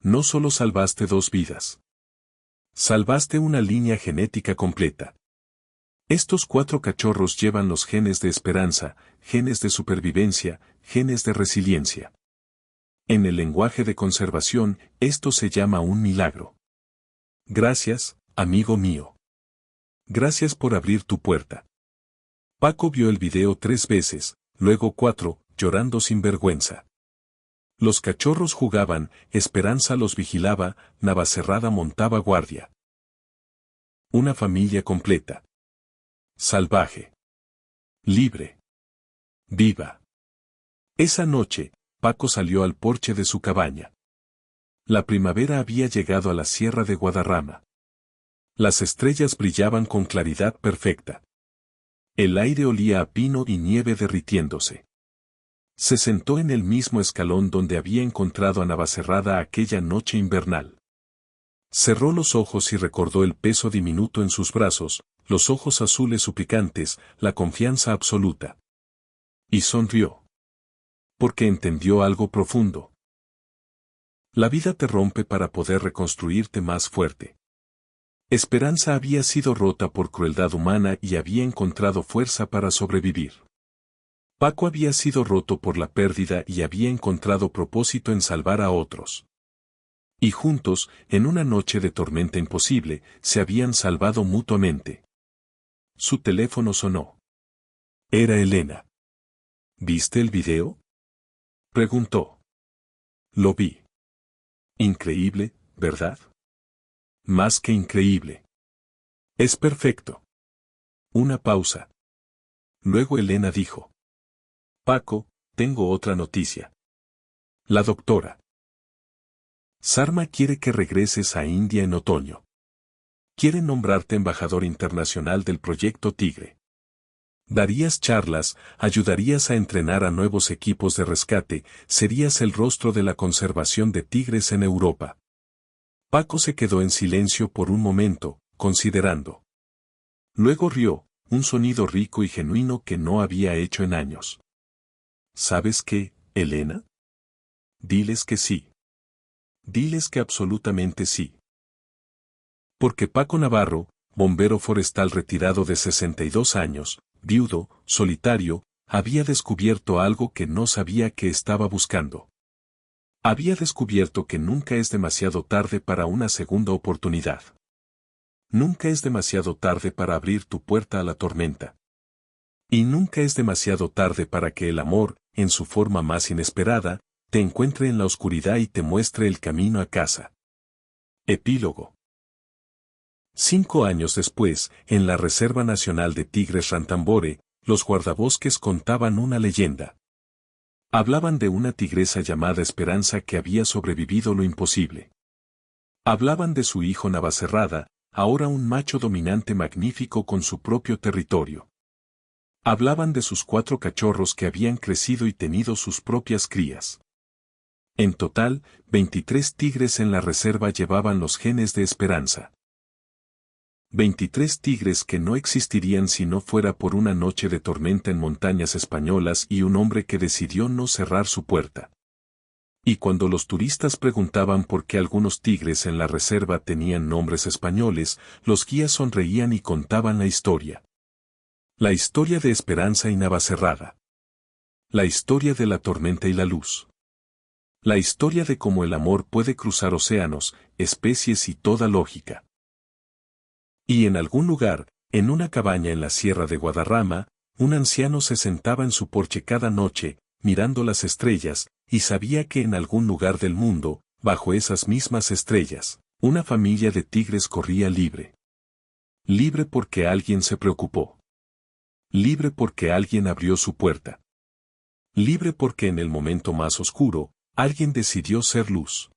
No solo salvaste 2 vidas. Salvaste una línea genética completa. Estos 4 cachorros llevan los genes de esperanza, genes de supervivencia, genes de resiliencia. En el lenguaje de conservación, esto se llama un milagro. Gracias, amigo mío. Gracias por abrir tu puerta. Paco vio el video 3 veces, luego 4, llorando sin vergüenza. Los cachorros jugaban, Esperanza los vigilaba, Navacerrada montaba guardia. Una familia completa. Salvaje. Libre. Viva. Esa noche, Paco salió al porche de su cabaña. La primavera había llegado a la sierra de Guadarrama. Las estrellas brillaban con claridad perfecta. El aire olía a pino y nieve derritiéndose. Se sentó en el mismo escalón donde había encontrado a Navacerrada aquella noche invernal. Cerró los ojos y recordó el peso diminuto en sus brazos, los ojos azules suplicantes, la confianza absoluta. Y sonrió. Porque entendió algo profundo. La vida te rompe para poder reconstruirte más fuerte. Esperanza había sido rota por crueldad humana y había encontrado fuerza para sobrevivir. Paco había sido roto por la pérdida y había encontrado propósito en salvar a otros. Y juntos, en una noche de tormenta imposible, se habían salvado mutuamente. Su teléfono sonó. Era Elena. ¿Viste el video? Preguntó. Lo vi. Increíble, ¿verdad? Más que increíble. Es perfecto. Una pausa. Luego Elena dijo. Paco, tengo otra noticia. La doctora Sarma quiere que regreses a India en otoño. Quiere nombrarte embajador internacional del Proyecto Tigre. Darías charlas, ayudarías a entrenar a nuevos equipos de rescate, serías el rostro de la conservación de tigres en Europa. Paco se quedó en silencio por un momento, considerando. Luego rió, un sonido rico y genuino que no había hecho en años. ¿Sabes qué, Elena? Diles que sí. Diles que absolutamente sí. Porque Paco Navarro, bombero forestal retirado de 62 años, viudo, solitario, había descubierto algo que no sabía que estaba buscando. Había descubierto que nunca es demasiado tarde para una segunda oportunidad. Nunca es demasiado tarde para abrir tu puerta a la tormenta. Y nunca es demasiado tarde para que el amor, en su forma más inesperada, te encuentre en la oscuridad y te muestre el camino a casa. Epílogo. 5 años después, en la Reserva Nacional de Tigres Ranthambore, los guardabosques contaban una leyenda. Hablaban de una tigresa llamada Esperanza que había sobrevivido lo imposible. Hablaban de su hijo Navacerrada, ahora un macho dominante magnífico con su propio territorio. Hablaban de sus 4 cachorros que habían crecido y tenido sus propias crías. En total, 23 tigres en la reserva llevaban los genes de Esperanza. 23 tigres que no existirían si no fuera por una noche de tormenta en montañas españolas y un hombre que decidió no cerrar su puerta. Y cuando los turistas preguntaban por qué algunos tigres en la reserva tenían nombres españoles, los guías sonreían y contaban la historia. La historia de Esperanza y Navacerrada. La historia de la tormenta y la luz. La historia de cómo el amor puede cruzar océanos, especies y toda lógica. Y en algún lugar, en una cabaña en la sierra de Guadarrama, un anciano se sentaba en su porche cada noche, mirando las estrellas, y sabía que en algún lugar del mundo, bajo esas mismas estrellas, una familia de tigres corría libre. Libre porque alguien se preocupó. Libre porque alguien abrió su puerta. Libre porque en el momento más oscuro, alguien decidió ser luz.